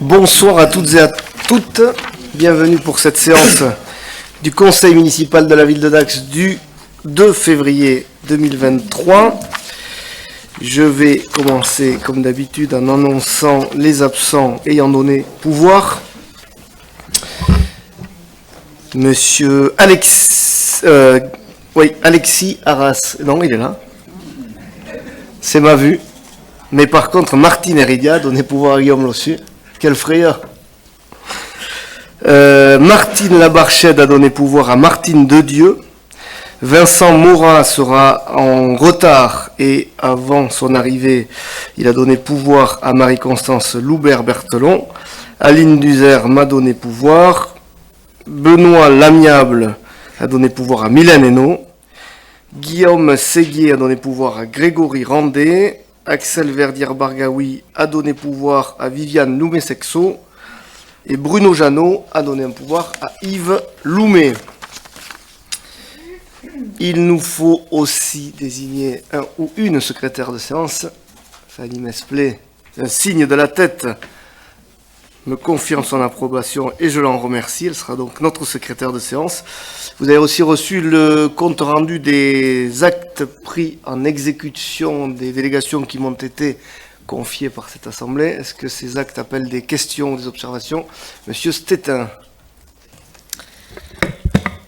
Bonsoir à toutes et à toutes, bienvenue pour cette séance du Conseil municipal de la ville de Dax du 2 février 2023. Je vais commencer comme d'habitude en annonçant les absents ayant donné pouvoir. Monsieur Alexis Arras, non il est là, c'est ma vue, mais par contre Martine Heridia a donné pouvoir à Guillaume Lossu. Quelle frayeur. Martine Labarchède a donné pouvoir à Martine Dedieu. Vincent Morin sera en retard et avant son arrivée, il a donné pouvoir à Marie-Constance Loubert-Berthelon. Aline Duzer m'a donné pouvoir. Benoît Lamiable a donné pouvoir à Mylène Hainaut. Guillaume Séguier a donné pouvoir à Grégory Randé. Axel Verdier-Bargaoui a donné pouvoir à Viviane Loumé-Sexo et Bruno Janot a donné un pouvoir à Yves Loumé. Il nous faut aussi désigner un ou une secrétaire de séance. Fanny Mesplé, un signe de la tête, me confirme son approbation et je l'en remercie. Elle sera donc notre secrétaire de séance. Vous avez aussi reçu le compte rendu des actes pris en exécution des délégations qui m'ont été confiées par cette assemblée. Est-ce que ces actes appellent des questions ou des observations? Monsieur Stétin.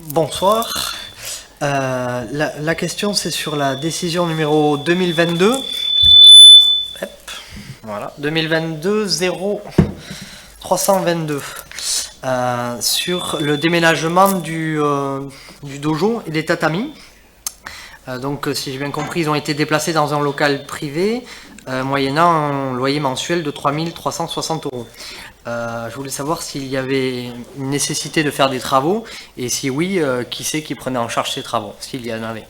Bonsoir. La question, c'est sur la décision numéro 2022. Voilà, 2022-0322. Sur le déménagement du dojo et des tatamis. Donc, si j'ai bien compris, ils ont été déplacés dans un local privé, moyennant un loyer mensuel de 3 360 €. Je voulais savoir s'il y avait une nécessité de faire des travaux, et si oui, qui c'est qui prenait en charge ces travaux, s'il y en avait.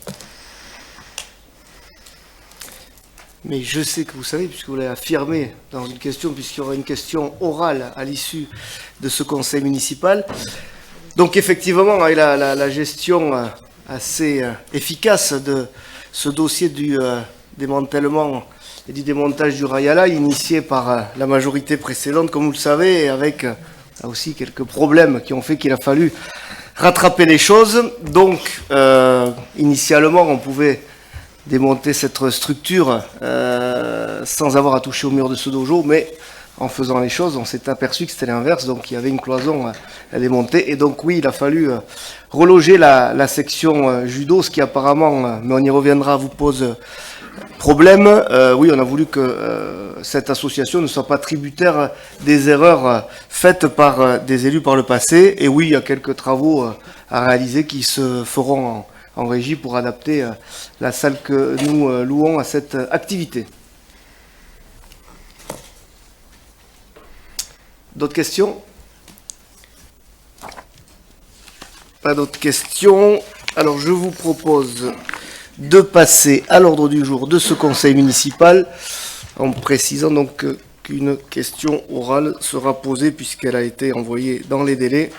Mais je sais que vous savez, puisque vous l'avez affirmé dans une question, puisqu'il y aura une question orale à l'issue de ce conseil municipal. Donc effectivement, avec la gestion assez efficace de ce dossier du démantèlement et du démontage du Rayala, initié par la majorité précédente, comme vous le savez, et avec aussi quelques problèmes qui ont fait qu'il a fallu rattraper les choses. Donc, initialement, on pouvait démonter cette structure sans avoir à toucher au mur de ce dojo, mais en faisant les choses, on s'est aperçu que c'était l'inverse, donc il y avait une cloison à démonter, et donc oui, il a fallu reloger la section judo, ce qui apparemment, mais on y reviendra, vous pose problème. Oui, on a voulu que cette association ne soit pas tributaire des erreurs faites par des élus par le passé, et oui, il y a quelques travaux à réaliser qui se feront en régie pour adapter la salle que nous louons à cette activité. D'autres questions? Pas d'autres questions. Alors je vous propose de passer à l'ordre du jour de ce conseil municipal, en précisant donc qu'une question orale sera posée puisqu'elle a été envoyée dans les délais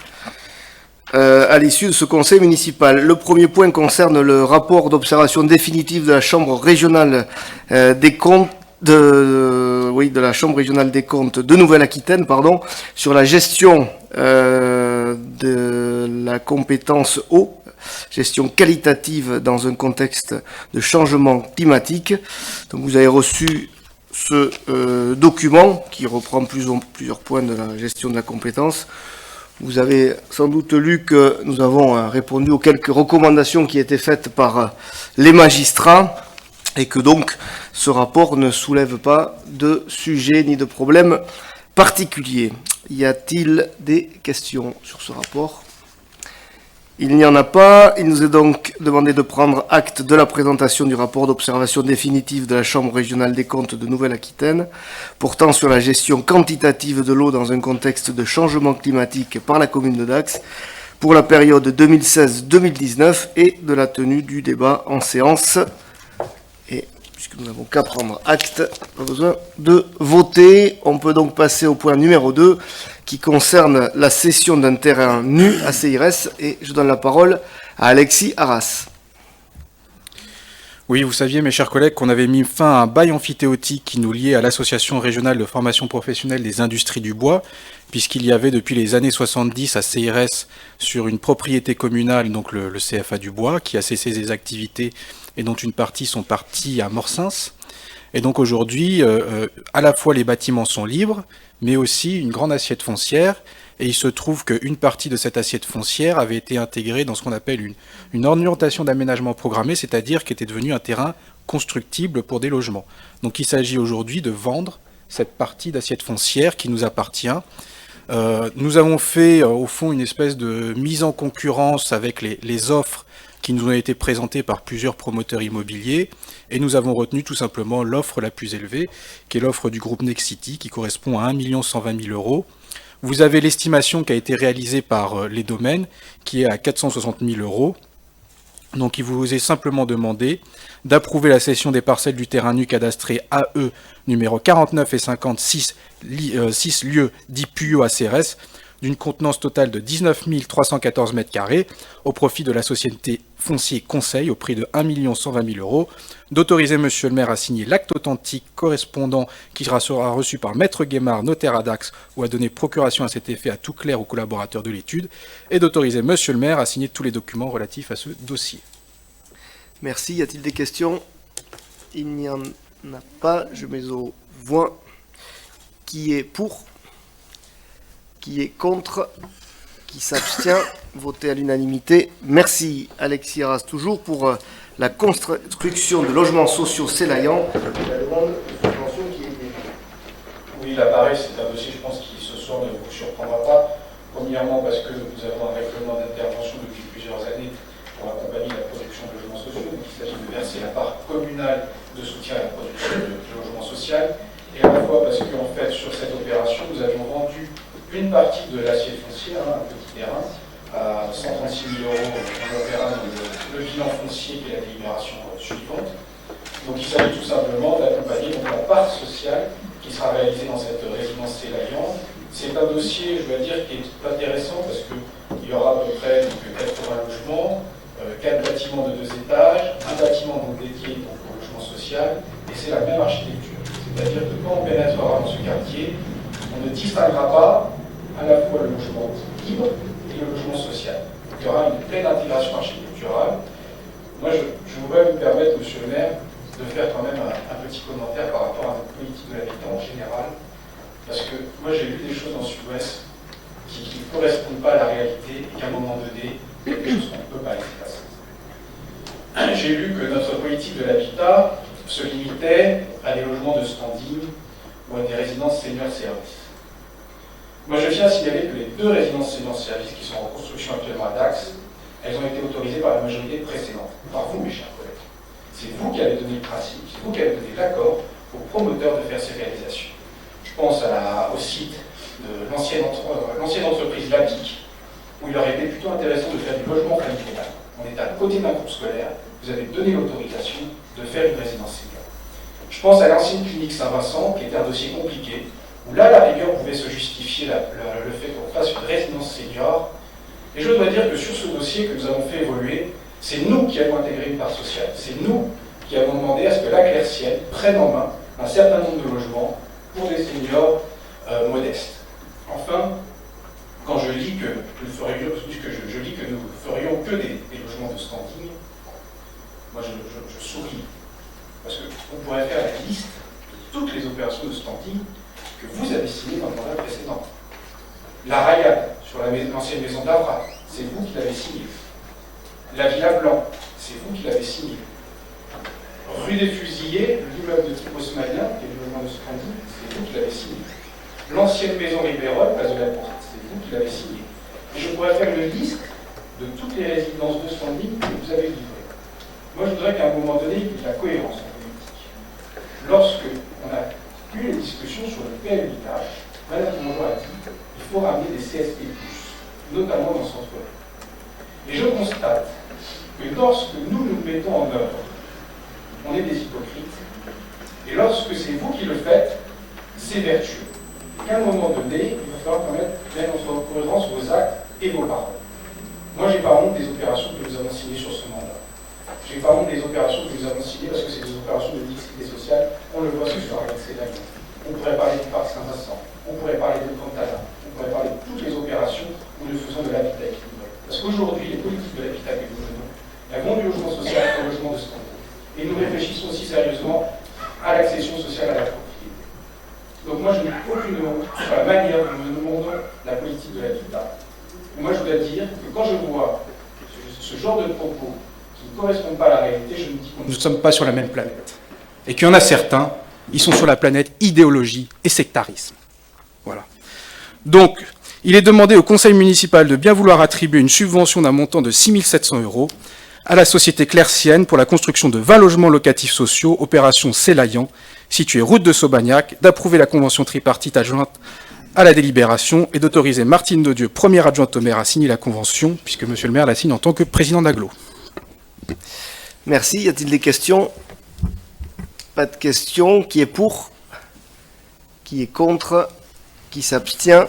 à l'issue de ce conseil municipal. Le premier point concerne le rapport d'observation définitive de la Chambre régionale des comptes de la Chambre régionale des comptes de Nouvelle-Aquitaine, sur la gestion de la compétence eau, gestion qualitative dans un contexte de changement climatique. Donc vous avez reçu ce document qui reprend plusieurs points de la gestion de la compétence. Vous avez sans doute lu que nous avons répondu aux quelques recommandations qui étaient faites par les magistrats et que donc ce rapport ne soulève pas de sujet ni de problème particulier. Y a-t-il des questions sur ce rapport ? Il n'y en a pas. Il nous est donc demandé de prendre acte de la présentation du rapport d'observation définitive de la Chambre régionale des comptes de Nouvelle-Aquitaine portant sur la gestion quantitative de l'eau dans un contexte de changement climatique par la commune de Dax pour la période 2016-2019 et de la tenue du débat en séance. Et puisque nous n'avons qu'à prendre acte, pas besoin de voter. On peut donc passer au point numéro 2 qui concerne la cession d'un terrain nu à CIRS, et je donne la parole à Alexis Arras. Oui, vous saviez, mes chers collègues, qu'on avait mis fin à un bail amphithéotique qui nous liait à l'Association régionale de formation professionnelle des industries du bois, puisqu'il y avait depuis les années 70 à CRS sur une propriété communale, donc le CFA du bois, qui a cessé ses activités et dont une partie sont parties à Morsins. Et donc aujourd'hui, à la fois les bâtiments sont libres, mais aussi une grande assiette foncière. Et il se trouve qu'une partie de cette assiette foncière avait été intégrée dans ce qu'on appelle une orientation d'aménagement programmé, c'est-à-dire qui était devenu un terrain constructible pour des logements. Donc il s'agit aujourd'hui de vendre cette partie d'assiette foncière qui nous appartient. Nous avons fait au fond une espèce de mise en concurrence avec les offres qui nous ont été présentées par plusieurs promoteurs immobiliers, et nous avons retenu tout simplement l'offre la plus élevée, qui est l'offre du groupe Nexity, qui correspond à 1 120 000 euros. Vous avez l'estimation qui a été réalisée par les domaines, qui est à 460 000 euros. Donc il vous est simplement demandé d'approuver la cession des parcelles du terrain nu cadastré AE numéro 49 et 56, 6 lieux dit Puyo à CRS, d'une contenance totale de 19 314 m², au profit de la société Foncier Conseil, au prix de 1 120 000 euros, d'autoriser Monsieur le maire à signer l'acte authentique correspondant qui sera reçu par Maître Guémard, notaire à Dax, ou à donner procuration à cet effet à tout clerc ou collaborateur de l'étude, et d'autoriser Monsieur le maire à signer tous les documents relatifs à ce dossier. Merci. Y a-t-il des questions? Il n'y en a pas. Je mets aux voix. Qui est pour? Qui est contre? Qui s'abstient? Voté à l'unanimité. Merci Alexis Arras, toujours pour la construction de logements sociaux Célaillant. La demande de subvention qui est... Oui, là pareil, c'est un dossier, je pense, qui ce soir ne vous surprendra pas. Premièrement, parce que nous avons un règlement d'intervention depuis plusieurs années pour accompagner la production de logements sociaux. Donc il s'agit de verser la part communale de soutien à la production de logements sociaux. Et à la fois parce qu'en fait, sur cette opération, nous avions vendu une partie de l'assiette foncière, un petit terrain, à 136 000 euros. On verra dans le bilan foncier qui est la délibération suivante. Donc il s'agit tout simplement d'accompagner la part sociale qui sera réalisée dans cette résidence Célaillant. C'est un dossier, je dois dire, qui est intéressant parce qu'il y aura à peu près 80 logements, 4 bâtiments de 2 étages, un bâtiment donc dédié au logement social, et c'est la même architecture. C'est-à-dire que quand on pénétrera dans ce quartier, on ne distinguera pas à la fois le logement libre et le logement social. Donc, il y aura une pleine intégration architecturale. Moi, je voudrais vous permettre, Monsieur le maire, de faire quand même un petit commentaire par rapport à notre politique de l'habitat en général. Parce que moi, j'ai vu des choses dans Sud-Ouest qui ne correspondent pas à la réalité et qu'à un moment donné, il y a des choses qu'on ne peut pas laisser passer. J'ai lu que notre politique de l'habitat se limitait à des logements de standing ou à des résidences senior-service. Moi, je tiens à signaler que les 2 résidences senior-service qui sont en construction actuellement à Dax, elles ont été autorisées par la majorité précédente, par vous, mes chers collègues. C'est vous qui avez donné le principe, c'est vous qui avez donné l'accord aux promoteurs de faire ces réalisations. Je pense au site de l'ancienne entreprise Labic, où il aurait été plutôt intéressant de faire du logement familial. On est à côté d'un groupe scolaire, vous avez donné l'autorisation de faire une résidence senior. Je pense à l'ancienne clinique Saint-Vincent, qui était un dossier compliqué, où là, la rigueur pouvait se justifier le fait qu'on fasse une résidence senior. Et je dois dire que sur ce dossier que nous avons fait évoluer, c'est nous qui avons intégré une part sociale. C'est nous qui avons demandé à ce que la Clercienne prenne en main un certain nombre de logements pour des seniors modestes. Enfin, quand je lis que nous ferions que des logements de standing, moi je souris. Parce qu'on pourrait faire la liste de toutes les opérations de standing que vous avez signées dans le mandat précédent. La Rayade, sur l'ancienne maison d'Avra, c'est vous qui l'avez signée. La Villa Blanc, c'est vous qui l'avez signée. Rue des Fusillés, l'immeuble de type haussmannien, qui est le logement de standing, c'est vous qui l'avez signé. L'ancienne maison Ribérol, place de la Porte, c'est vous qui l'avez signée. Et je pourrais faire une liste de toutes les résidences de standing que vous avez livrées. Moi, je voudrais qu'à un moment donné, il y ait de la cohérence en politique. Lorsque on a eu les discussions sur le PMIH, Madame Mongeau a dit qu'il faut ramener des CSP+, notamment dans ce centre-là. Et je constate que lorsque nous nous mettons en œuvre, on est des hypocrites. Et lorsque c'est vous qui le faites, c'est vertueux. Qu'à un moment donné, il va falloir quand même mettre en cohérence vos actes et vos paroles. Moi, j'ai pas honte des opérations que nous avons signées sur ce mandat. J'ai pas honte des opérations que nous avons signées parce que c'est des opérations de mixité sociale. On le voit ce soir avec ces dames. On pourrait parler du parc Saint-Vincent, on pourrait parler de Cantala, on pourrait parler de toutes les opérations où nous faisons de l'habitat équilibré. Parce qu'aujourd'hui, les politiques de l'habitat que nous menons, elles vont du logement social au logement de santé. Et nous réfléchissons aussi sérieusement à l'accession sociale à la propriété. Donc moi, je n'ai aucune honte sur la manière dont nous demandons la politique de l'habitat. Moi, je dois dire que quand je vois ce genre de propos qui ne correspondent pas à la réalité, je me dis qu'on ne sommes pas sur la même planète. Et qu'il y en a certains, ils sont sur la planète idéologie et sectarisme. Voilà. Donc, il est demandé au conseil municipal de bien vouloir attribuer une subvention d'un montant de 6 700 € à la société Clercienne pour la construction de 20 logements locatifs sociaux, opération Célaillan, située route de Saubagnac, d'approuver la convention tripartite adjointe à la délibération et d'autoriser Martine Dodieu, première adjointe au maire, à signer la convention, puisque monsieur le maire la signe en tant que président d'agglo. Merci. Y a-t-il des questions? Pas de questions. Qui est pour? Qui est contre? Qui s'abstient?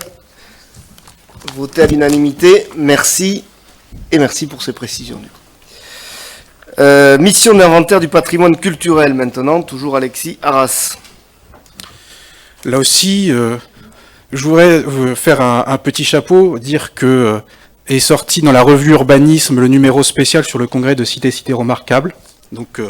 Voté à l'unanimité. Merci. Et merci pour ces précisions. Mission d'inventaire du patrimoine culturel maintenant. Toujours Alexis Arras. Là aussi, je voudrais faire un petit chapeau, dire que est sorti dans la revue Urbanisme le numéro spécial sur le congrès de Cité Remarquable. Donc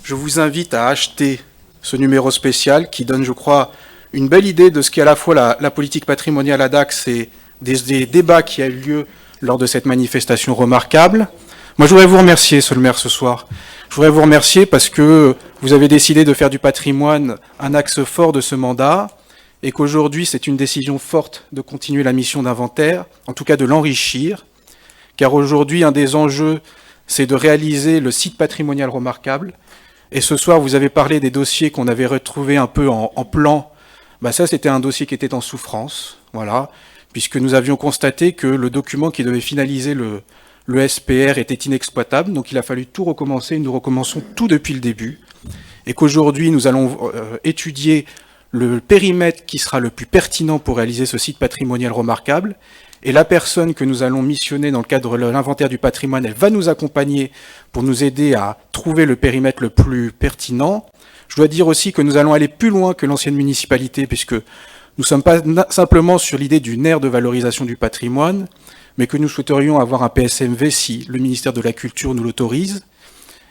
je vous invite à acheter ce numéro spécial qui donne, je crois, une belle idée de ce qu'est à la fois la politique patrimoniale à Dax et des débats qui a eu lieu lors de cette manifestation remarquable. Moi, je voudrais vous remercier, monsieur le maire, ce soir. Je voudrais vous remercier parce que vous avez décidé de faire du patrimoine un axe fort de ce mandat et qu'aujourd'hui, c'est une décision forte de continuer la mission d'inventaire, en tout cas de l'enrichir, car aujourd'hui, un des enjeux, c'est de réaliser le site patrimonial remarquable. Et ce soir, vous avez parlé des dossiers qu'on avait retrouvés un peu en plan. Ben ça, c'était un dossier qui était en souffrance, voilà, puisque nous avions constaté que le document qui devait finaliser le SPR était inexploitable, donc il a fallu tout recommencer, nous recommençons tout depuis le début, et qu'aujourd'hui nous allons étudier le périmètre qui sera le plus pertinent pour réaliser ce site patrimonial remarquable, et la personne que nous allons missionner dans le cadre de l'inventaire du patrimoine, elle va nous accompagner pour nous aider à trouver le périmètre le plus pertinent. Je dois dire aussi que nous allons aller plus loin que l'ancienne municipalité, puisque nous ne sommes pas simplement sur l'idée d'une aire de valorisation du patrimoine, mais que nous souhaiterions avoir un PSMV si le ministère de la Culture nous l'autorise,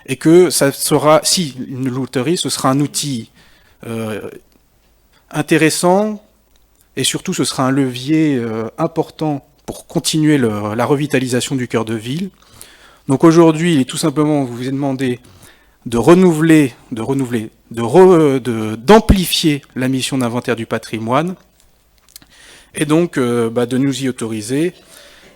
et que ça sera, si il nous l'autorise, ce sera un outil intéressant, et surtout ce sera un levier important pour continuer la revitalisation du cœur de ville. Donc aujourd'hui, il est tout simplement, vous vous demandé d'amplifier la mission d'inventaire du patrimoine, et donc de nous y autoriser.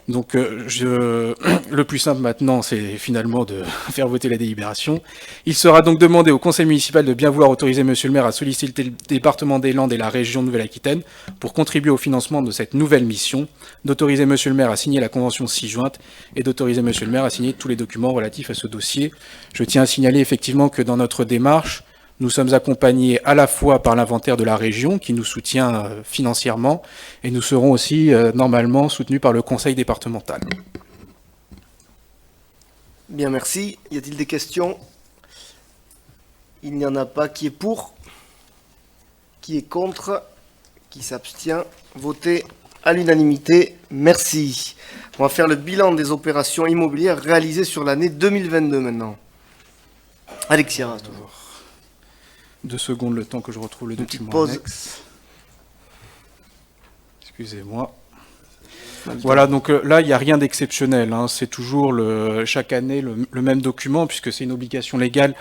Donc le plus simple maintenant, c'est finalement de faire voter la délibération. Il sera donc demandé au conseil municipal de bien vouloir autoriser monsieur le maire à solliciter le département des Landes et la région Nouvelle-Aquitaine pour contribuer au financement de cette nouvelle mission, d'autoriser monsieur le maire à signer la convention ci-jointe et d'autoriser monsieur le maire à signer tous les documents relatifs à ce dossier. Je tiens à signaler effectivement que dans notre démarche, nous sommes accompagnés à la fois par l'inventaire de la région qui nous soutient financièrement et nous serons aussi normalement soutenus par le conseil départemental. Bien, merci. Y a-t-il des questions? Il n'y en a pas. Qui est pour? Qui est contre? Qui s'abstient? Voté à l'unanimité. Merci. On va faire le bilan des opérations immobilières réalisées sur l'année 2022 maintenant. Alexis Arras, toujours. 2 secondes, le temps que je retrouve le document pause. annexe. Excusez-moi. Voilà, donc là, il n'y a rien d'exceptionnel. Hein. C'est toujours chaque année le même document, puisque c'est une obligation légale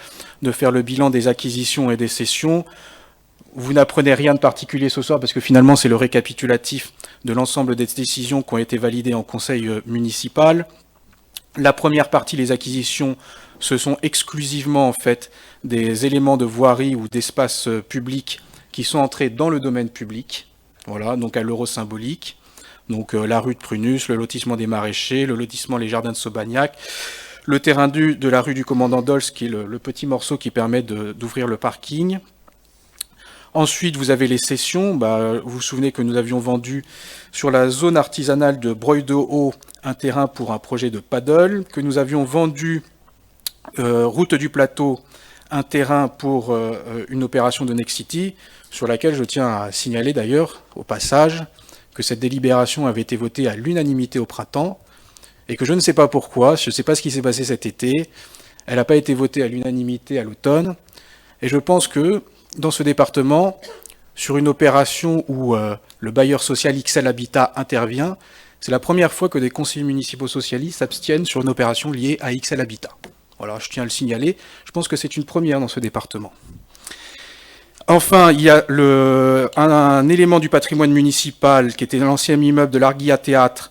de faire le bilan des acquisitions et des cessions. Vous n'apprenez rien de particulier ce soir, parce que finalement, c'est le récapitulatif de l'ensemble des décisions qui ont été validées en conseil municipal. La première partie, les acquisitions, ce sont exclusivement en fait des éléments de voirie ou d'espace public qui sont entrés dans le domaine public, voilà, donc à l'euro symbolique. Donc la rue de Prunus, le lotissement des Maraîchers, le lotissement Les Jardins de Saubagnac, le terrain de la rue du Commandant Dols, qui est le petit morceau qui permet d'ouvrir le parking. Ensuite, vous avez les cessions. Vous vous souvenez que nous avions vendu sur la zone artisanale de Breuil-de-Haut un terrain pour un projet de paddle, que nous avions vendu route du plateau, un terrain pour une opération de Nexity, sur laquelle je tiens à signaler d'ailleurs, au passage, que cette délibération avait été votée à l'unanimité au printemps, et que je ne sais pas pourquoi, je ne sais pas ce qui s'est passé cet été, elle n'a pas été votée à l'unanimité à l'automne, et je pense que dans ce département, sur une opération où le bailleur social XL Habitat intervient, c'est la première fois que des conseillers municipaux socialistes s'abstiennent sur une opération liée à XL Habitat. Voilà, je tiens à le signaler, je pense que c'est une première dans ce département. Enfin, il y a un élément du patrimoine municipal qui était l'ancien immeuble de l'Arguilla Théâtre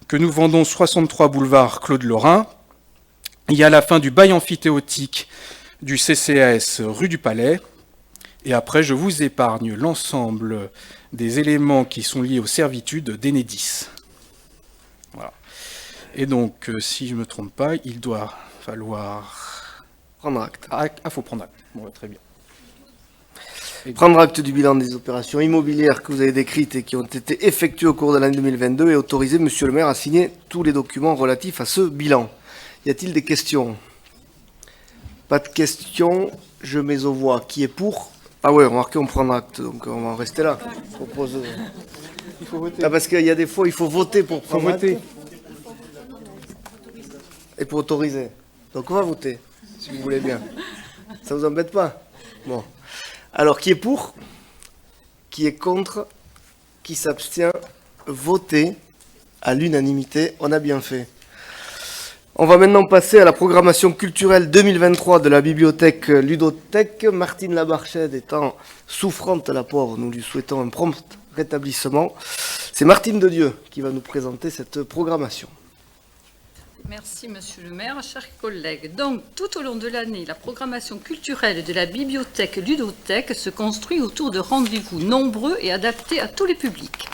que nous vendons 63 boulevard Claude Lorrain. Il y a la fin du bail amphithéotique du CCAS rue du Palais. Et après, je vous épargne l'ensemble des éléments qui sont liés aux servitudes d'Enedis. Voilà. Et donc, si je ne me trompe pas, il doit falloir... Prendre acte. Ah, faut prendre acte. Bon, très bien. Prendre acte du bilan des opérations immobilières que vous avez décrites et qui ont été effectuées au cours de l'année 2022 et autoriser Monsieur le maire à signer tous les documents relatifs à ce bilan. Y a-t-il des questions? Pas de questions. Je mets aux voix. Qui est pour? Ah ouais, remarquez, on prend acte, donc on va en rester là. Je propose... Il faut voter. Ah, parce qu'il y a des fois, il faut voter pour Il faut prendre acte voter. et pour autoriser. Donc on va voter, si vous voulez bien. Ça vous embête pas? Bon. Alors, qui est pour? Qui est contre? Qui s'abstient? Voter à l'unanimité. On a bien fait. On va maintenant passer à la programmation culturelle 2023 de la bibliothèque Ludothèque. Martine Labarchède étant souffrante, la pauvre, nous lui souhaitons un prompt rétablissement. C'est Martine de Dieu qui va nous présenter cette programmation. Merci Monsieur le maire, chers collègues. Donc, tout au long de l'année, la programmation culturelle de la bibliothèque Ludothèque se construit autour de rendez-vous nombreux et adaptés à tous les publics.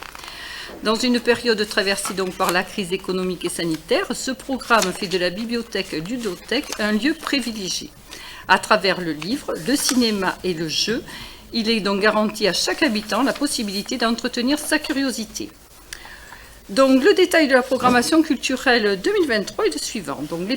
Dans une période traversée donc par la crise économique et sanitaire, ce programme fait de la bibliothèque Ludothèque un lieu privilégié. À travers le livre, le cinéma et le jeu, il est donc garanti à chaque habitant la possibilité d'entretenir sa curiosité. Donc, le détail de la programmation culturelle 2023 est le suivant. Donc,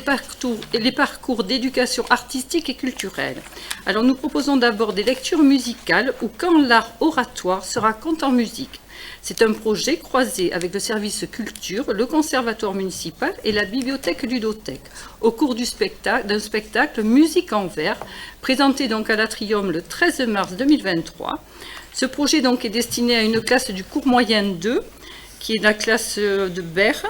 les parcours d'éducation artistique et culturelle. Alors, nous proposons d'abord des lectures musicales ou quand l'art oratoire se raconte en musique. C'est un projet croisé avec le service culture, le conservatoire municipal et la bibliothèque Ludothèque, au cours d'un spectacle Musique en vers, présenté donc à l'Atrium le 13 mars 2023. Ce projet donc est destiné à une classe du cours moyen 2, qui est la classe de Berre,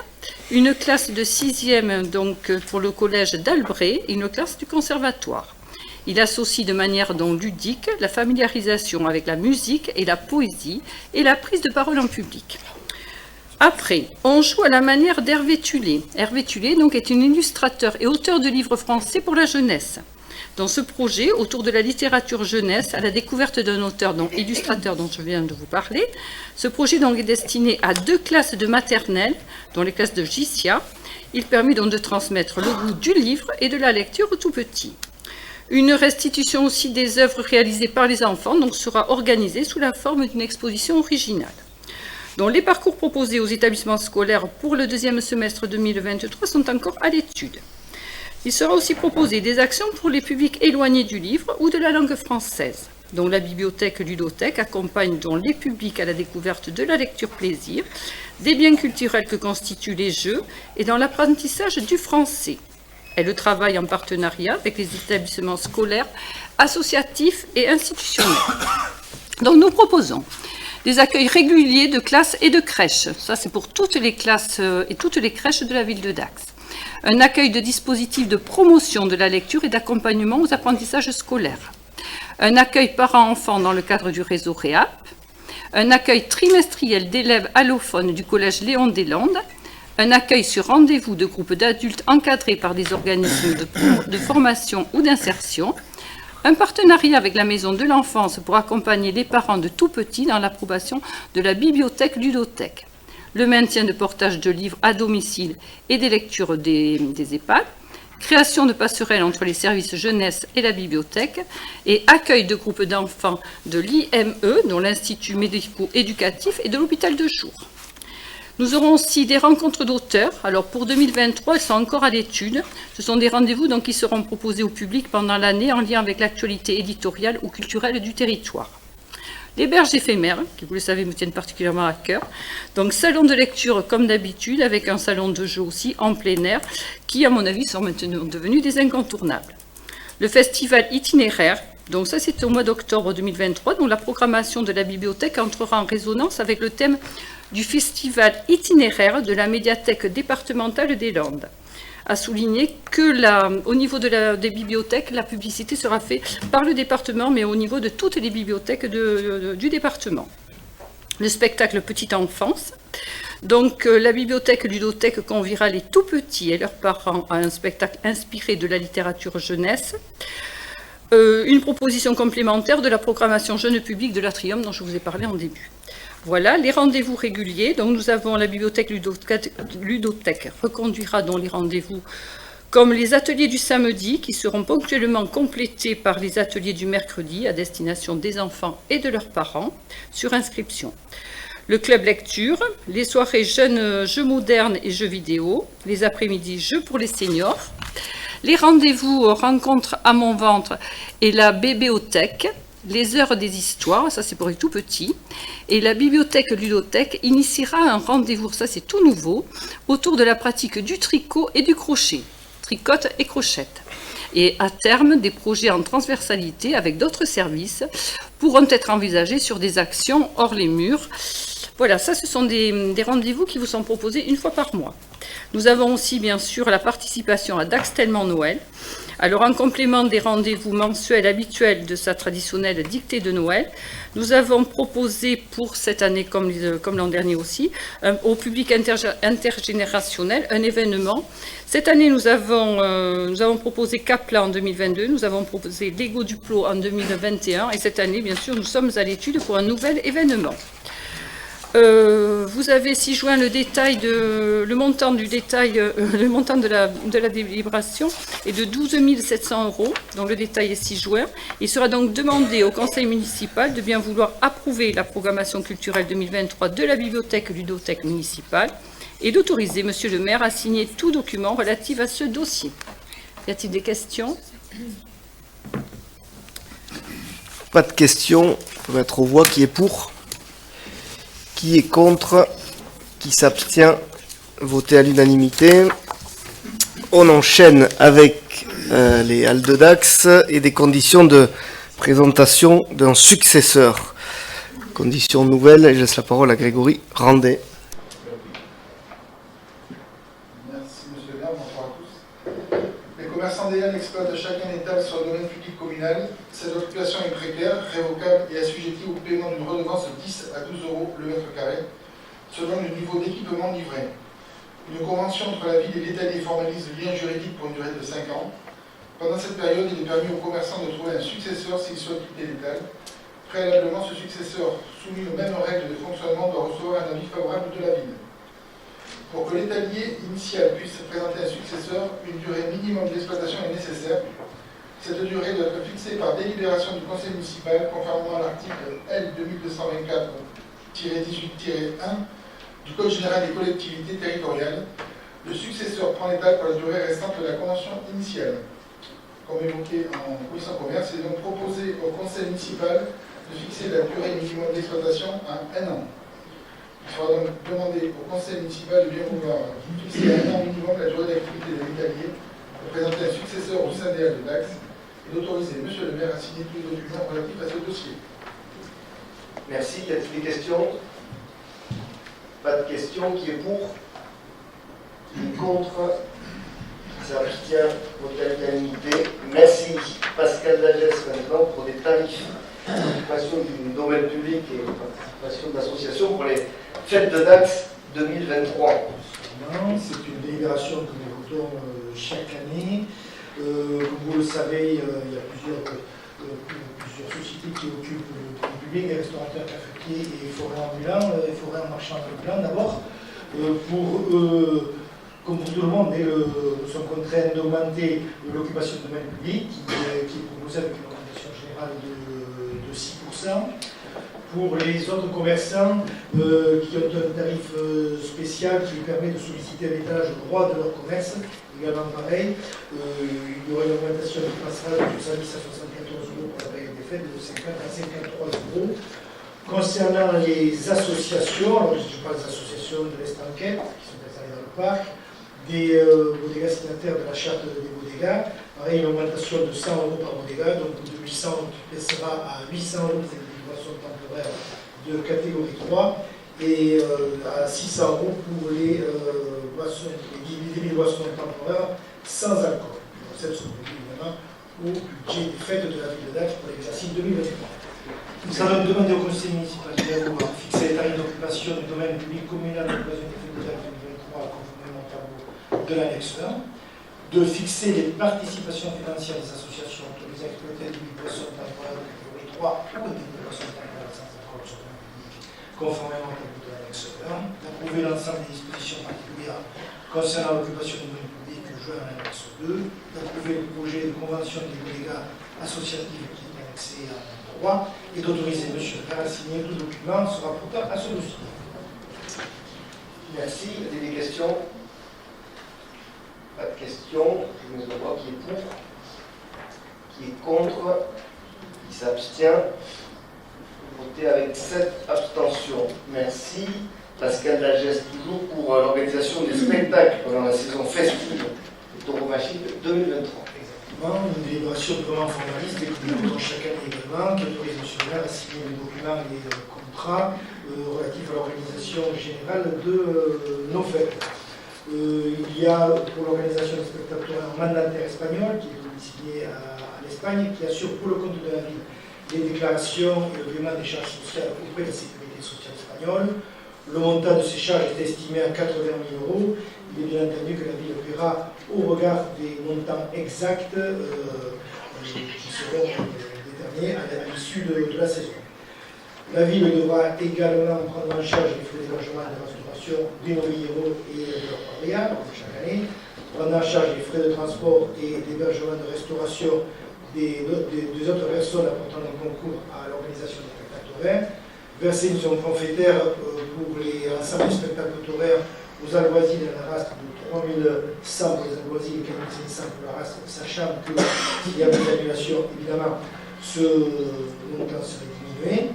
une classe de 6e donc pour le collège d'Albret et une classe du conservatoire. Il associe de manière donc ludique la familiarisation avec la musique et la poésie et la prise de parole en public. Après, on joue à la manière d'Hervé Tullet. Hervé Tullet donc est un illustrateur et auteur de livres français pour la jeunesse. Dans ce projet, autour de la littérature jeunesse, à la découverte d'un auteur, donc illustrateur dont je viens de vous parler, ce projet donc est destiné à 2 classes de maternelle, dont les classes de Gicia. Il permet donc de transmettre le goût du livre et de la lecture aux tout petits. Une restitution aussi des œuvres réalisées par les enfants donc, sera organisée sous la forme d'une exposition originale. Donc, les parcours proposés aux établissements scolaires pour le 2e semestre 2023 sont encore à l'étude. Il sera aussi proposé des actions pour les publics éloignés du livre ou de la langue française. Donc, la bibliothèque Ludothèque accompagne donc les publics à la découverte de la lecture plaisir, des biens culturels que constituent les jeux et dans l'apprentissage du français. Elle travaille en partenariat avec les établissements scolaires, associatifs et institutionnels. Donc, nous proposons des accueils réguliers de classes et de crèches. Ça, c'est pour toutes les classes et toutes les crèches de la ville de Dax. Un accueil de dispositifs de promotion de la lecture et d'accompagnement aux apprentissages scolaires. Un accueil parents-enfants dans le cadre du réseau REAP. Un accueil trimestriel d'élèves allophones du collège Léon Deslandes. Un accueil sur rendez-vous de groupes d'adultes encadrés par des organismes de formation ou d'insertion. Un partenariat avec la Maison de l'Enfance pour accompagner les parents de tout petits dans l'approbation de la bibliothèque Ludothèque. Le maintien de portage de livres à domicile et des lectures des EHPAD. Création de passerelles entre les services jeunesse et la bibliothèque. Et accueil de groupes d'enfants de l'IME, dont l'Institut médico-éducatif et de l'hôpital de jour. Nous aurons aussi des rencontres d'auteurs. Alors pour 2023, elles sont encore à l'étude. Ce sont des rendez-vous donc, qui seront proposés au public pendant l'année en lien avec l'actualité éditoriale ou culturelle du territoire. Les berges éphémères, qui vous le savez me tiennent particulièrement à cœur. Donc salon de lecture comme d'habitude, avec un salon de jeu aussi en plein air, qui à mon avis sont maintenant devenus des incontournables. Le festival itinéraire, donc ça c'est au mois d'octobre 2023, dont la programmation de la bibliothèque entrera en résonance avec le thème du festival itinéraire de la médiathèque départementale des Landes. À souligner que au niveau des bibliothèques, la publicité sera faite par le département, mais au niveau de toutes les bibliothèques du département. Le spectacle Petite Enfance. Donc, la bibliothèque ludothèque conviera les tout-petits et leurs parents à un spectacle inspiré de la littérature jeunesse. Une proposition complémentaire de la programmation jeune public de l'Atrium dont je vous ai parlé en début. Voilà, les rendez-vous réguliers. Donc, nous avons la bibliothèque ludothèque reconduira dans les rendez-vous comme les ateliers du samedi qui seront ponctuellement complétés par les ateliers du mercredi à destination des enfants et de leurs parents sur inscription. Le club lecture, les soirées jeunes jeux modernes et jeux vidéo, les après-midi jeux pour les seniors, les rendez-vous rencontres à mon ventre et la bébéothèque, les heures des histoires, ça c'est pour les tout petits, et la bibliothèque ludothèque initiera un rendez-vous, ça c'est tout nouveau, autour de la pratique du tricot et du crochet, tricote et crochette. Et à terme, des projets en transversalité avec d'autres services pourront être envisagés sur des actions hors les murs. Voilà, ça ce sont des rendez-vous qui vous sont proposés une fois par mois. Nous avons aussi bien sûr la participation à Dax Tellement Noël. Alors en complément des rendez-vous mensuels habituels de sa traditionnelle dictée de Noël, nous avons proposé pour cette année, comme l'an dernier aussi, au public intergénérationnel un événement. Cette année, nous avons proposé Capla en 2022, nous avons proposé Lego Duplo en 2021 et cette année, bien sûr, nous sommes à l'étude pour un nouvel événement. Vous avez ci-joint le montant de la délibération est de 12 700 €, donc le détail est ci-joint. Il sera donc demandé au conseil municipal de bien vouloir approuver la programmation culturelle 2023 de la bibliothèque ludothèque municipale et d'autoriser monsieur le maire à signer tout document relatif à ce dossier. Y a-t-il des questions? Pas de questions. On va mettre aux voix qui est pour. Qui est contre? Qui s'abstient? Voté à l'unanimité. On enchaîne avec les halles de Dax et des conditions de présentation d'un successeur. Conditions nouvelles, je laisse la parole à Grégory Randet. Merci monsieur le maire, bonsoir à tous. Les commerçants des Halles exploitent chacun une étale sur le domaine public communal. Cette occupation est précaire, révocable et assujettie au paiement d'une redevance de 10 à 12 € le mètre carré, selon le niveau d'équipement livré. Une convention entre la ville et l'étalier formalise le lien juridique pour une durée de 5 ans. Pendant cette période, il est permis aux commerçants de trouver un successeur s'ils souhaitent quitter l'étal. Préalablement, ce successeur, soumis aux mêmes règles de fonctionnement, doit recevoir un avis favorable de la ville. Pour que l'étalier initial puisse présenter un successeur, une durée minimum d'exploitation est nécessaire. Cette durée doit être fixée par délibération du conseil municipal, conformément à l'article L. 2224-18-1 du Code général des collectivités territoriales. Le successeur prend l'étal pour la durée restante de la convention initiale. Comme évoqué en commission de commerce, il est donc proposé au conseil municipal de fixer la durée minimum d'exploitation à 1 an. Il sera donc demandé au conseil municipal de bien vouloir fixer à 1 an minimum la durée d'activité de l'étalier pour présenter un successeur au sein des Halles de Dax et d'autoriser monsieur le maire à signer tous les documents relatifs à ce dossier. Merci. Y a-t-il des questions? Pas de questions. Qui est pour? Qui est contre? Qui s'abstient? Voté à l'unanimité. Merci. Pascal Lagesse maintenant pour des tarifs d'occupation du domaine public et participation d'associations pour les fêtes de Dax 2023. C'est une délibération que nous votons chaque année. Comme vous le savez, il y a plusieurs sociétés qui occupent le public, les restaurateurs, cafetiers et forêts ambulants, et forêts en marchand ambulant d'abord. Comme pour tout le monde, nous sommes contraints d'augmenter l'occupation du domaine public qui est proposée avec une augmentation générale de 6%. Pour les autres commerçants qui ont un tarif spécial qui leur permet de solliciter un étalage au droit de leur commerce, également pareil, il y aura une augmentation qui passera de 70 à 74 € pour la période des fêtes, de 50 à 53 €. Concernant les associations, alors je parle des associations de l'Est Enquête qui sont installées dans le parc, des bodegas signataires de la charte des bodegas, pareil, une augmentation de 100 € par bodega, donc de 800 qui passera à 800 € pour les boissons temporaires de catégorie 3 et à 600 € pour les boissons temporaires sans alcool. Les recettes sont prévues évidemment au budget des fêtes de la ville de Dax pour l'exercice 2023. Nous allons demander au conseil municipal de Vernois de fixer les tarifs d'occupation du domaine public communal de l'occasion des fêtes de Dax 2023 conformément au tableau de l'annexe 1, de fixer les participations financières des associations autorisées à exploiter des boissons temporaires de catégorie 3 ou des boissons temporaires sans alcool sur le domaine public conformément au tableau de l'annexe 1, d'approuver l'ensemble des dispositions particulières concernant l'occupation du domaine public joint à l'annexe 2, d'approuver le projet de convention des délégats associatifs qui est annexé à 3 et d'autoriser M. le maire à signer tout document se rapportant à ce dossier. Merci. Y a-t-il des questions? Pas de questions. Je mets au voix qui est pour, qui est contre, qui s'abstient. Voté avec 7 abstentions. Merci. Pascal Lagesse, toujours pour l'organisation des spectacles pendant la saison festive et tauromachie de 2023. Exactement, une délibération purement formaliste et que nous avons chaque année également, qui autorise M. le maire à signer les documents et les contrats relatifs à l'organisation générale de nos fêtes. Il y a pour l'organisation des spectacles un mandataire espagnol qui est domicilié à l'Espagne, qui assure pour le compte de la ville les déclarations et le paiement des charges sociales auprès de la sécurité sociale espagnole. Le montant de ces charges est estimé à 80 000 €. Il est bien entendu que la ville paiera au regard des montants exacts qui seront déterminés à l'issue de la saison. La ville devra également prendre en charge les frais d'hébergement et de restauration des novilleros et de leur quadrilla chaque année, prendre en charge les frais de transport et d'hébergement de restauration des autres personnes apportant un concours à l'organisation des spectacles taurins, verser une somme forfaitaire pour l'ensemble des spectacles taurins aux alguazils de la race de 3 100 pour les alguazils et 4 500 pour la race, sachant que s'il y a des annulations, évidemment, ce montant serait diminué.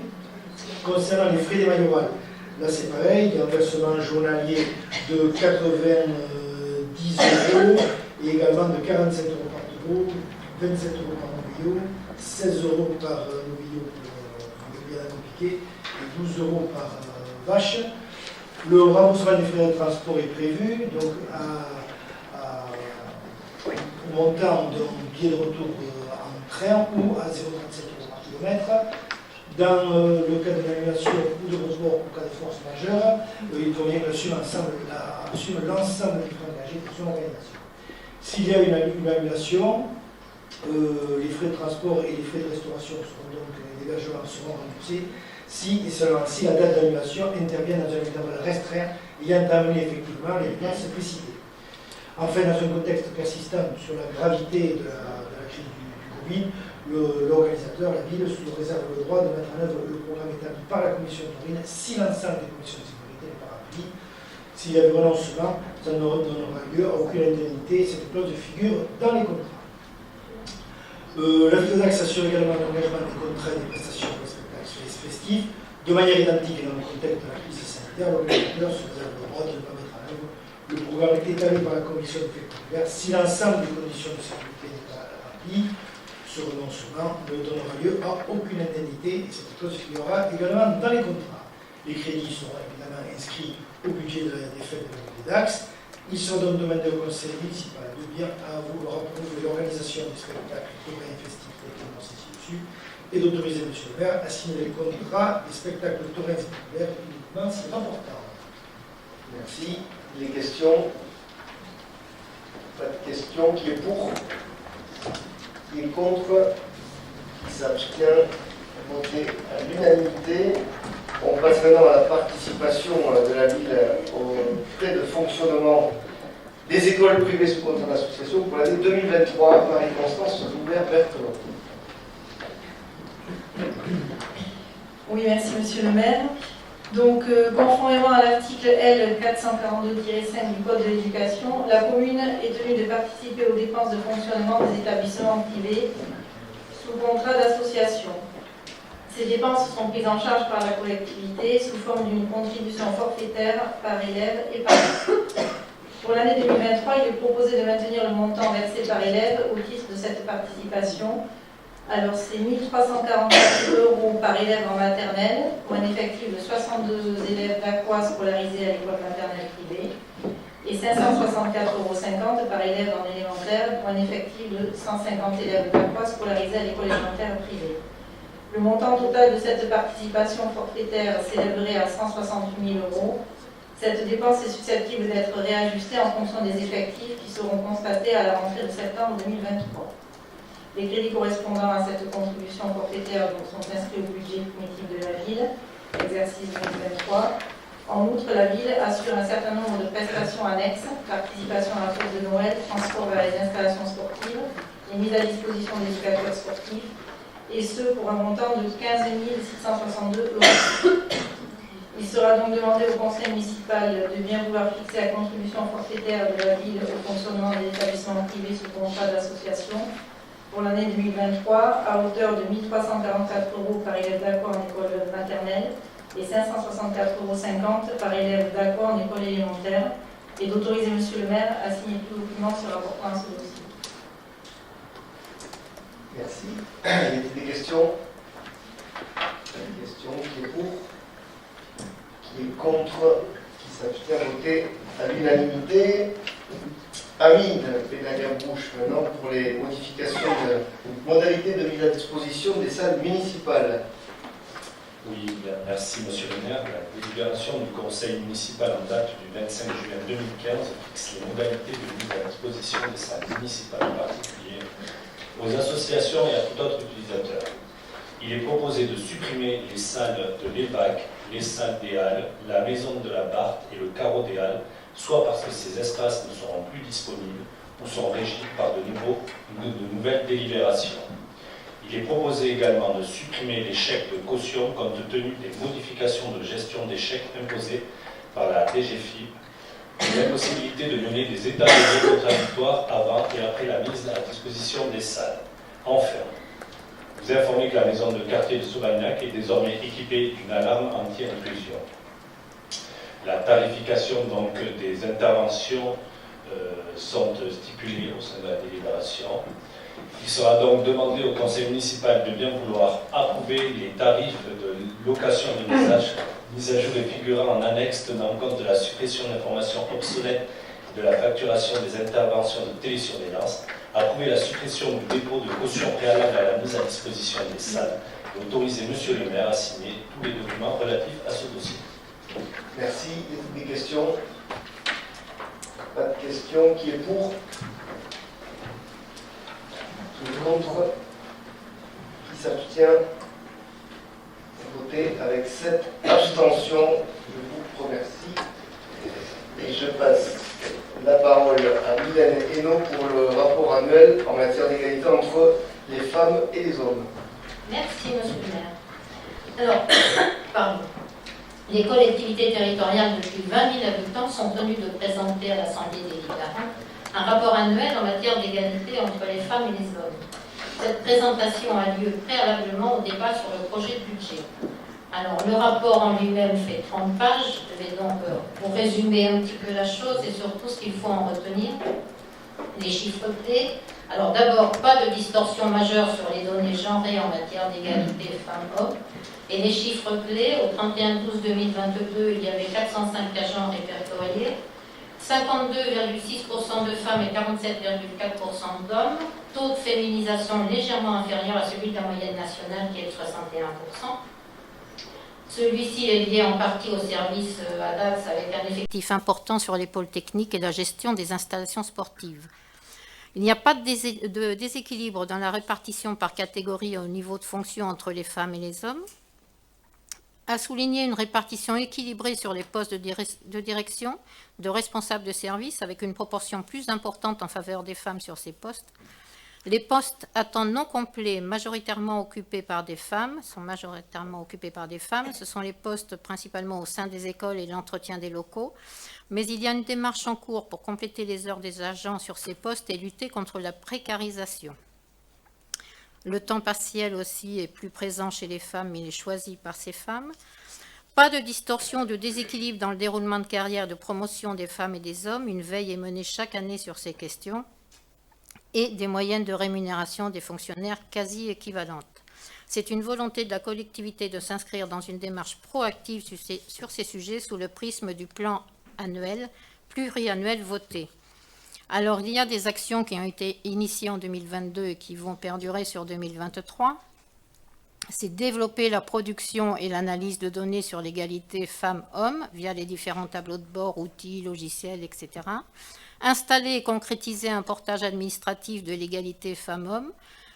Concernant les frais des maillots, là c'est pareil, il y a un versement journalier de 90 € et également de 47 € par taureau, 27 € par novillo, 16 € par novillo pour bien compliqué et 12 € par vache. Le remboursement des frais de transport est prévu, donc au montant d'un billet de retour en train ou à 0,37 € par kilomètre. Dans le cas de l'annulation ou de report au cas de force majeure, il convient que assume l'ensemble des frais engagés pour son organisation. S'il y a une annulation, les frais de transport et les frais de restauration seront donc l'hébergement seront remboursés si et seulement si la date d'annulation intervient dans un intervalle restreint ayant amené effectivement les dépenses précitées. Enfin, dans un contexte persistant sur la gravité de la crise du Covid, l'organisateur, la ville, se réserve le droit de mettre en œuvre le programme établi par la commission taurine si l'ensemble des commissions de sécurité n'est pas rempli. S'il y a un renoncement, ça ne donnera lieu à aucune indemnité. Cette clause figure dans les contrats. La ville de Dax assure également l'engagement des contrats et des prestations pour les spectacles festifs. De manière identique et dans le contexte de la crise sanitaire, l'organisateur se réserve le droit de ne pas mettre en œuvre le programme établi par la commission de fêtes populaires si l'ensemble des conditions de sécurité n'est pas remplies. Ce renoncement ne donnera lieu à aucune indemnité et cette clause figurera également dans les contrats. Les crédits seront évidemment inscrits au budget des fêtes de Dax. Il sera donc demandé au conseil municipal de bien à vouloir approuver l'organisation des spectacles taurins festifs lesquels on s'est dessus et d'autoriser M. le maire à signer les contrats des spectacles taurins et populaires uniquement si important. Merci. Les questions? Pas de questions. Qui est pour? Qui est contre? Qui s'abstient? Voté à l'unanimité. On passe maintenant à la participation de la ville aux frais de fonctionnement des écoles privées sous contrat d'association pour l'année 2023. Marie-Constance Loubert-Berthelot. Oui, merci Monsieur le maire. Donc, conformément à l'article L 442-5 du Code de l'éducation, la commune est tenue de participer aux dépenses de fonctionnement des établissements privés sous contrat d'association. Ces dépenses sont prises en charge par la collectivité sous forme d'une contribution forfaitaire par élève et par an. Pour l'année 2023, il est proposé de maintenir le montant versé par élève au titre de cette participation. Alors, c'est 1 344 € par élève en maternelle, pour un effectif de 62 élèves d'Aqua scolarisés à l'école maternelle privée, et 564,50 € par élève en élémentaire, pour un effectif de 150 élèves d'Aqua scolarisés à l'école élémentaire privée. Le montant total de cette participation forfaitaire s'élèverait à 168 000 €. Cette dépense est susceptible d'être réajustée en fonction des effectifs qui seront constatés à la rentrée de septembre 2023. Les crédits correspondant à cette contribution forfaitaire sont inscrits au budget primitif de la ville, exercice 2023. En outre, la ville assure un certain nombre de prestations annexes, participation à la fête de Noël, transport vers les installations sportives et mise à disposition d'éducateurs sportifs, et ce pour un montant de 15 662 €. Il sera donc demandé au conseil municipal de bien vouloir fixer la contribution forfaitaire de la ville au fonctionnement des établissements privés sous contrat d'association pour l'année 2023 à hauteur de 1 344 € par élève d'Aqua en école maternelle et 564,50 € par élève d'Aqua en école élémentaire, et d'autoriser Monsieur le maire à signer tout document se rapportant à ce dossier. Merci. Y a-t-il des questions? Des questions? Qui est pour? Qui est contre? Qui s'abstient? Voté à l'unanimité. Amine Benaga-Bouche, maintenant pour les modifications de modalités de mise à disposition des salles municipales. Oui, bien, merci Monsieur le maire. La délibération du conseil municipal en date du 25 juin 2015 fixe les modalités de mise à disposition des salles municipales, en particulier aux associations et à tout autre utilisateur. Il est proposé de supprimer les salles de l'EVAC, les salles des Halles, la maison de la Barthe et le carreau des Halles, soit parce que ces espaces ne seront plus disponibles ou sont régis par de nouvelles délibérations. Il est proposé également de supprimer les chèques de caution compte tenu des modifications de gestion des chèques imposées par la DGFiP et l'impossibilité de mener des états de lieux contradictoires avant et après la mise à disposition des salles. Enfin, vous informez que la maison de quartier de Sauvagnac est désormais équipée d'une alarme anti-intrusion. La tarification donc des interventions sont stipulées au sein de la délibération. Il sera donc demandé au conseil municipal de bien vouloir approuver les tarifs de location de mise à jour et figurant en annexe tenant compte de la suppression d'informations obsolètes de la facturation des interventions de télésurveillance, approuver la suppression du dépôt de caution préalable à la mise à disposition des salles et autoriser Monsieur le maire à signer tous les documents relatifs à ce dossier. Merci. Des questions? Pas de questions. Qui est pour? Qui est contre? Qui s'abstient? Voté avec 7 abstentions. Je vous remercie. Et je passe la parole à Mylène Hainaut pour le rapport annuel en matière d'égalité entre les femmes et les hommes. Merci, Monsieur le maire. Alors, pardon. Les collectivités territoriales de plus de 20 000 habitants sont tenues de présenter à l'Assemblée délibérante un rapport annuel en matière d'égalité entre les femmes et les hommes. Cette présentation a lieu préalablement au débat sur le projet de budget. Alors, le rapport en lui-même fait 30 pages. Je vais donc vous résumer un petit peu la chose et surtout ce qu'il faut en retenir. Les chiffres clés. Alors, d'abord, pas de distorsion majeure sur les données genrées en matière d'égalité femmes-hommes. Et les chiffres clés, au 31/12/2022, il y avait 405 agents répertoriés, 52,6% de femmes et 47,4% d'hommes, taux de féminisation légèrement inférieur à celui de la moyenne nationale qui est de 61%. Celui-ci est lié en partie au service ADAX avec un effectif important sur les pôles techniques et la gestion des installations sportives. Il n'y a pas de déséquilibre dans la répartition par catégorie au niveau de fonction entre les femmes et les hommes. A souligné une répartition équilibrée sur les postes de direction, de responsables de service, avec une proportion plus importante en faveur des femmes sur ces postes. Les postes à temps non complet, majoritairement occupés par des femmes, Ce sont les postes principalement au sein des écoles et l'entretien des locaux. Mais il y a une démarche en cours pour compléter les heures des agents sur ces postes et lutter contre la précarisation. Le temps partiel aussi est plus présent chez les femmes, mais il est choisi par ces femmes. Pas de distorsion, de déséquilibre dans le déroulement de carrière de promotion des femmes et des hommes. Une veille est menée chaque année sur ces questions. Et des moyennes de rémunération des fonctionnaires quasi équivalentes. C'est une volonté de la collectivité de s'inscrire dans une démarche proactive sur ces sujets sous le prisme du plan annuel, pluriannuel voté. Alors, il y a des actions qui ont été initiées en 2022 et qui vont perdurer sur 2023. C'est développer la production et l'analyse de données sur l'égalité femmes-hommes via les différents tableaux de bord, outils, logiciels, etc. Installer et concrétiser un portage administratif de l'égalité femmes-hommes,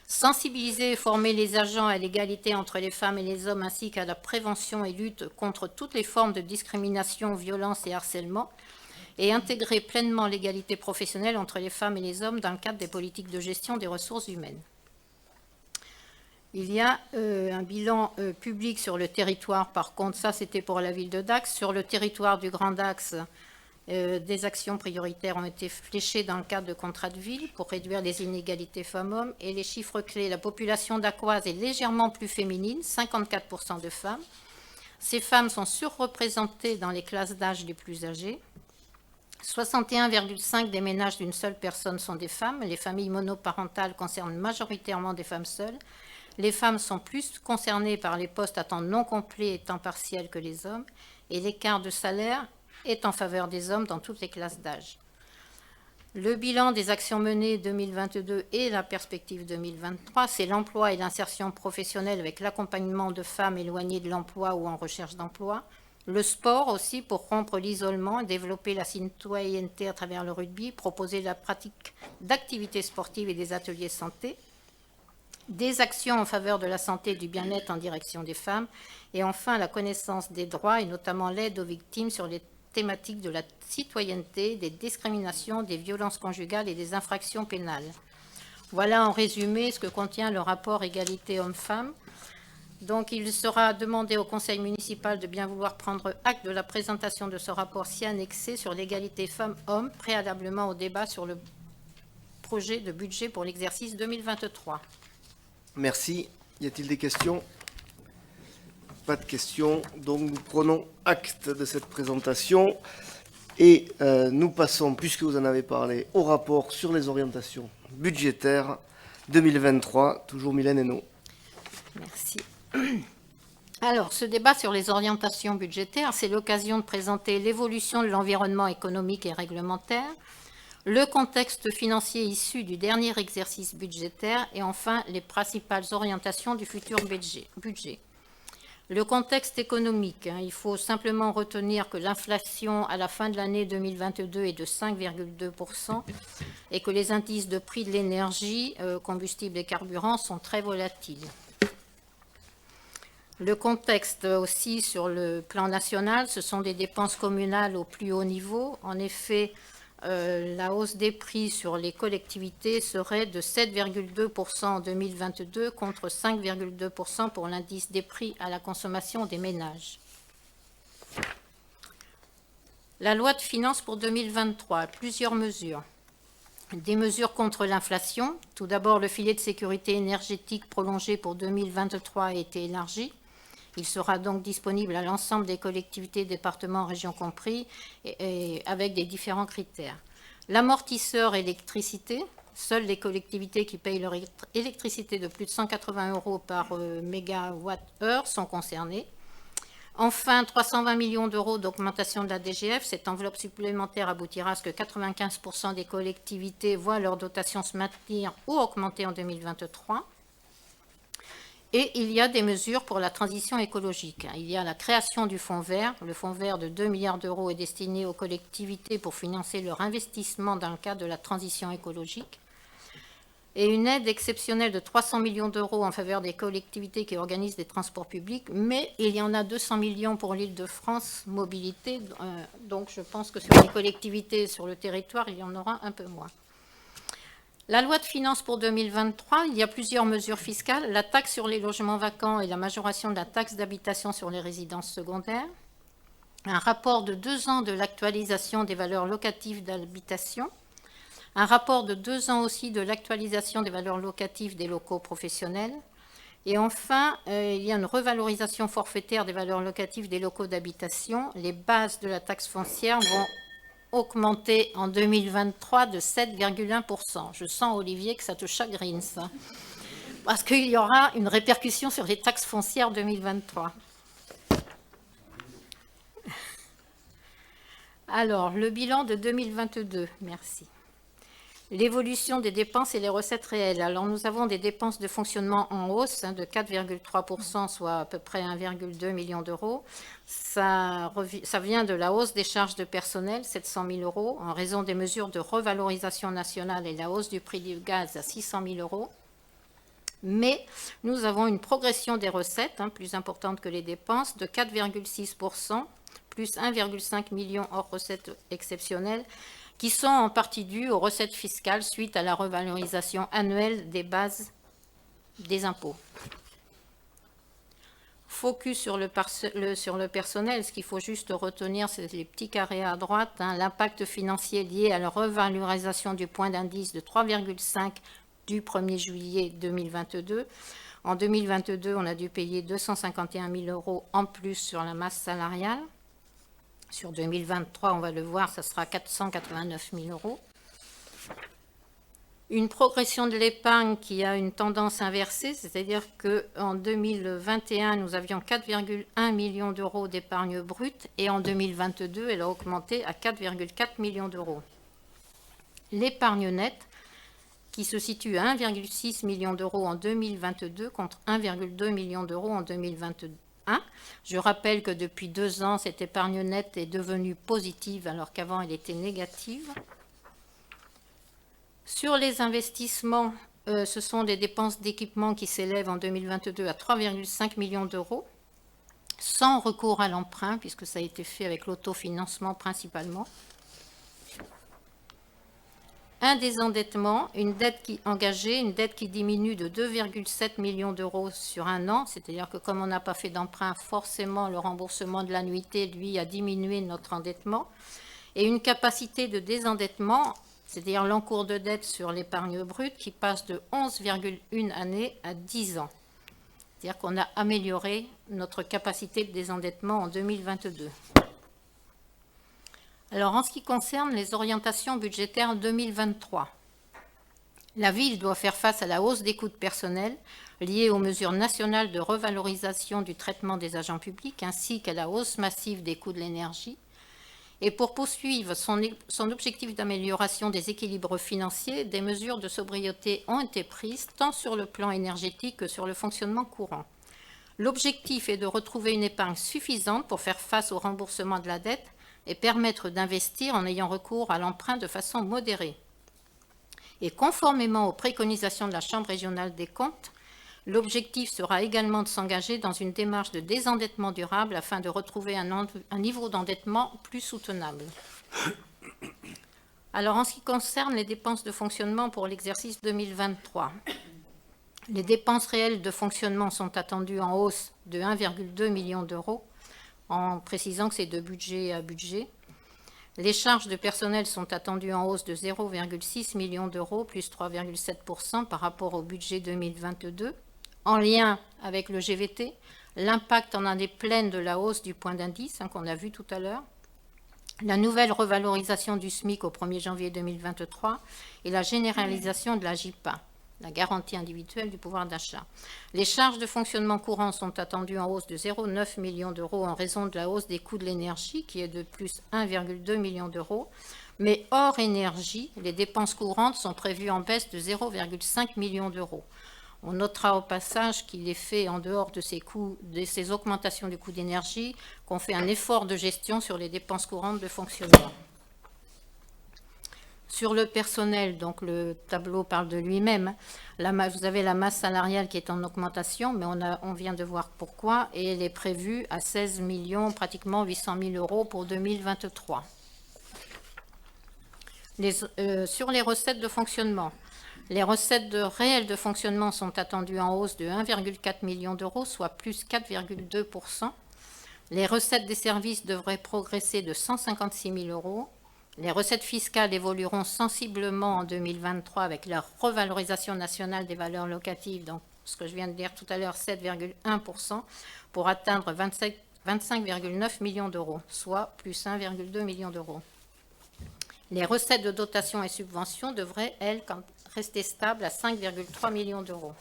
sensibiliser et former les agents à l'égalité entre les femmes et les hommes ainsi qu'à la prévention et lutte contre toutes les formes de discrimination, violence et harcèlement, et intégrer pleinement l'égalité professionnelle entre les femmes et les hommes dans le cadre des politiques de gestion des ressources humaines. Il y a un bilan public sur le territoire, par contre, ça c'était pour la ville de Dax. Sur le territoire du Grand Dax, des actions prioritaires ont été fléchées dans le cadre de contrats de ville pour réduire les inégalités femmes-hommes. Et les chiffres clés, la population dacquoise est légèrement plus féminine, 54% de femmes. Ces femmes sont surreprésentées dans les classes d'âge les plus âgées. 61,5% des ménages d'une seule personne sont des femmes. Les familles monoparentales concernent majoritairement des femmes seules. Les femmes sont plus concernées par les postes à temps non complet et temps partiel que les hommes. Et l'écart de salaire est en faveur des hommes dans toutes les classes d'âge. Le bilan des actions menées 2022 et la perspective 2023, c'est l'emploi et l'insertion professionnelle avec l'accompagnement de femmes éloignées de l'emploi ou en recherche d'emploi. Le sport aussi pour rompre l'isolement et développer la citoyenneté à travers le rugby, proposer la pratique d'activités sportives et des ateliers santé. Des actions en faveur de la santé et du bien-être en direction des femmes. Et enfin, la connaissance des droits et notamment l'aide aux victimes sur les thématiques de la citoyenneté, des discriminations, des violences conjugales et des infractions pénales. Voilà en résumé ce que contient le rapport Égalité hommes-femmes. Donc il sera demandé au conseil municipal de bien vouloir prendre acte de la présentation de ce rapport si annexé sur l'égalité femmes-hommes préalablement au débat sur le projet de budget pour l'exercice 2023. Merci. Y a-t-il des questions ? Pas de questions, donc nous prenons acte de cette présentation et nous passons, puisque vous en avez parlé, au rapport sur les orientations budgétaires 2023. Toujours Mylène Hainaut. Merci. Alors, ce débat sur les orientations budgétaires, c'est l'occasion de présenter l'évolution de l'environnement économique et réglementaire, le contexte financier issu du dernier exercice budgétaire et enfin les principales orientations du futur budget. Le contexte économique, il faut simplement retenir que l'inflation à la fin de l'année 2022 est de 5,2% et que les indices de prix de l'énergie, combustibles et carburants sont très volatiles. Le contexte aussi sur le plan national, ce sont des dépenses communales au plus haut niveau. En effet, la hausse des prix sur les collectivités serait de 7,2% en 2022 contre 5,2% pour l'indice des prix à la consommation des ménages. La loi de finances pour 2023, plusieurs mesures. Des mesures contre l'inflation. Tout d'abord, le filet de sécurité énergétique prolongé pour 2023 a été élargi. Il sera donc disponible à l'ensemble des collectivités, départements, régions compris, et avec des différents critères. L'amortisseur électricité, seules les collectivités qui payent leur électricité de plus de 180 € par mégawatt-heure sont concernées. Enfin, 320 millions d'euros d'augmentation de la DGF. Cette enveloppe supplémentaire aboutira à ce que 95% des collectivités voient leur dotation se maintenir ou augmenter en 2023. Et il y a des mesures pour la transition écologique. Il y a la création du fonds vert. Le fonds vert de 2 milliards d'euros est destiné aux collectivités pour financer leur investissement dans le cadre de la transition écologique. Et une aide exceptionnelle de 300 millions d'euros en faveur des collectivités qui organisent des transports publics. Mais il y en a 200 millions pour l'Île-de-France mobilité. Donc je pense que sur les collectivités sur le territoire, il y en aura un peu moins. La loi de finances pour 2023, il y a plusieurs mesures fiscales, la taxe sur les logements vacants et la majoration de la taxe d'habitation sur les résidences secondaires, un rapport de 2 ans de l'actualisation des valeurs locatives d'habitation, un rapport de 2 ans aussi de l'actualisation des valeurs locatives des locaux professionnels, et enfin, il y a une revalorisation forfaitaire des valeurs locatives des locaux d'habitation. Les bases de la taxe foncière vont augmenter en 2023 de 7,1%. Je sens, Olivier, que ça te chagrine, ça. Parce qu'il y aura une répercussion sur les taxes foncières 2023. Alors, le bilan de 2022, merci. L'évolution des dépenses et les recettes réelles. Alors, nous avons des dépenses de fonctionnement en hausse de 4,3%, soit à peu près 1,2 million d'euros. Ça vient de la hausse des charges de personnel, 700 000 euros, en raison des mesures de revalorisation nationale et la hausse du prix du gaz à 600 000 euros. Mais nous avons une progression des recettes, plus importante que les dépenses, de 4,6%, plus 1,5 million hors recettes exceptionnelles, qui sont en partie dues aux recettes fiscales suite à la revalorisation annuelle des bases des impôts. Focus sur le personnel, ce qu'il faut juste retenir, c'est les petits carrés à droite, l'impact financier lié à la revalorisation du point d'indice de 3,5 du 1er juillet 2022. En 2022, on a dû payer 251 000 euros en plus sur la masse salariale. Sur 2023, on va le voir, ça sera 489 000 euros. Une progression de l'épargne qui a une tendance inversée, c'est-à-dire qu'en 2021, nous avions 4,1 millions d'euros d'épargne brute et en 2022, elle a augmenté à 4,4 millions d'euros. L'épargne nette, qui se situe à 1,6 million d'euros en 2022 contre 1,2 million d'euros en 2021. Je rappelle que depuis 2 ans, cette épargne nette est devenue positive alors qu'avant elle était négative. Sur les investissements, ce sont des dépenses d'équipement qui s'élèvent en 2022 à 3,5 millions d'euros, sans recours à l'emprunt, puisque ça a été fait avec l'autofinancement principalement. Un désendettement, une dette engagée, une dette qui diminue de 2,7 millions d'euros sur un an, c'est-à-dire que comme on n'a pas fait d'emprunt, forcément le remboursement de l'annuité, lui, a diminué notre endettement, et une capacité de désendettement, c'est-à-dire l'encours de dette sur l'épargne brute, qui passe de 11,1 années à 10 ans. C'est-à-dire qu'on a amélioré notre capacité de désendettement en 2022. Alors, en ce qui concerne les orientations budgétaires 2023, la ville doit faire face à la hausse des coûts de personnel liés aux mesures nationales de revalorisation du traitement des agents publics ainsi qu'à la hausse massive des coûts de l'énergie. Et pour poursuivre son objectif d'amélioration des équilibres financiers, des mesures de sobriété ont été prises tant sur le plan énergétique que sur le fonctionnement courant. L'objectif est de retrouver une épargne suffisante pour faire face au remboursement de la dette et permettre d'investir en ayant recours à l'emprunt de façon modérée. Et conformément aux préconisations de la Chambre régionale des comptes, l'objectif sera également de s'engager dans une démarche de désendettement durable afin de retrouver un niveau d'endettement plus soutenable. Alors, en ce qui concerne les dépenses de fonctionnement pour l'exercice 2023, les dépenses réelles de fonctionnement sont attendues en hausse de 1,2 million d'euros, en précisant que c'est de budget à budget. Les charges de personnel sont attendues en hausse de 0,6 million d'euros, plus 3,7% par rapport au budget 2022. En lien avec le GVT, l'impact en année pleine de la hausse du point d'indice qu'on a vu tout à l'heure, la nouvelle revalorisation du SMIC au 1er janvier 2023 et la généralisation de la JIPA, la garantie individuelle du pouvoir d'achat. Les charges de fonctionnement courant sont attendues en hausse de 0,9 million d'euros en raison de la hausse des coûts de l'énergie qui est de plus 1,2 million d'euros. Mais hors énergie, les dépenses courantes sont prévues en baisse de 0,5 million d'euros. On notera au passage qu'il est fait en dehors de ces augmentations du coût d'énergie, qu'on fait un effort de gestion sur les dépenses courantes de fonctionnement. Sur le personnel, donc le tableau parle de lui-même. Vous avez la masse salariale qui est en augmentation, mais on vient de voir pourquoi, et elle est prévue à 16 millions, pratiquement 800 000 euros pour 2023. Sur les recettes de fonctionnement, Les recettes réelles de fonctionnement sont attendues en hausse de 1,4 million d'euros, soit plus 4,2%. Les recettes des services devraient progresser de 156 000 euros. Les recettes fiscales évolueront sensiblement en 2023 avec la revalorisation nationale des valeurs locatives, donc ce que je viens de dire tout à l'heure, 7,1%, pour atteindre 25,9 millions d'euros, soit plus 1,2 million d'euros. Les recettes de dotation et subventions devraient, elles, rester stables à 5,3 millions d'euros.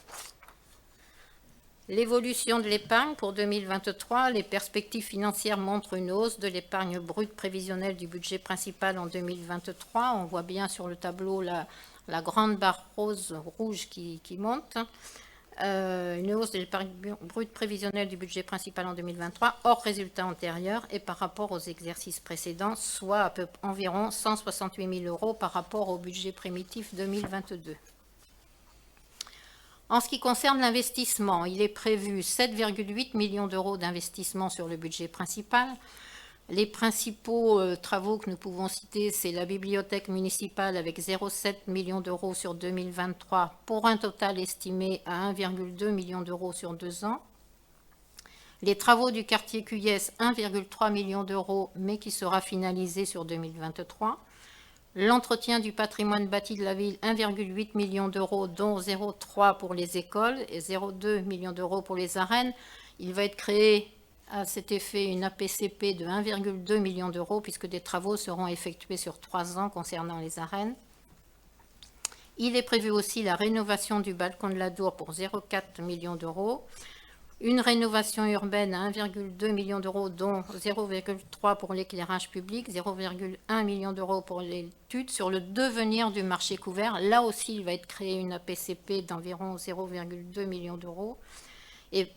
L'évolution de l'épargne pour 2023, les perspectives financières montrent une hausse de l'épargne brute prévisionnelle du budget principal en 2023. On voit bien sur le tableau la grande barre rouge qui monte. Une hausse de l'épargne brute prévisionnelle du budget principal en 2023, hors résultats antérieurs et par rapport aux exercices précédents, soit environ 168 000 euros par rapport au budget primitif 2022. En ce qui concerne l'investissement, il est prévu 7,8 millions d'euros d'investissement sur le budget principal. Les principaux travaux que nous pouvons citer, c'est la bibliothèque municipale avec 0,7 millions d'euros sur 2023 pour un total estimé à 1,2 million d'euros sur 2 ans. Les travaux du quartier Cuyès, 1,3 million d'euros, mais qui sera finalisé sur 2023. L'entretien du patrimoine bâti de la ville, 1,8 million d'euros, dont 0,3 pour les écoles et 0,2 millions d'euros pour les arènes. Il va être créé à cet effet une APCP de 1,2 million d'euros, puisque des travaux seront effectués sur 3 ans concernant les arènes. Il est prévu aussi la rénovation du balcon de la Dour pour 0,4 millions d'euros. Une rénovation urbaine à 1,2 million d'euros, dont 0,3 pour l'éclairage public, 0,1 million d'euros pour l'étude sur le devenir du marché couvert. Là aussi, il va être créé une APCP d'environ 0,2 million d'euros. Et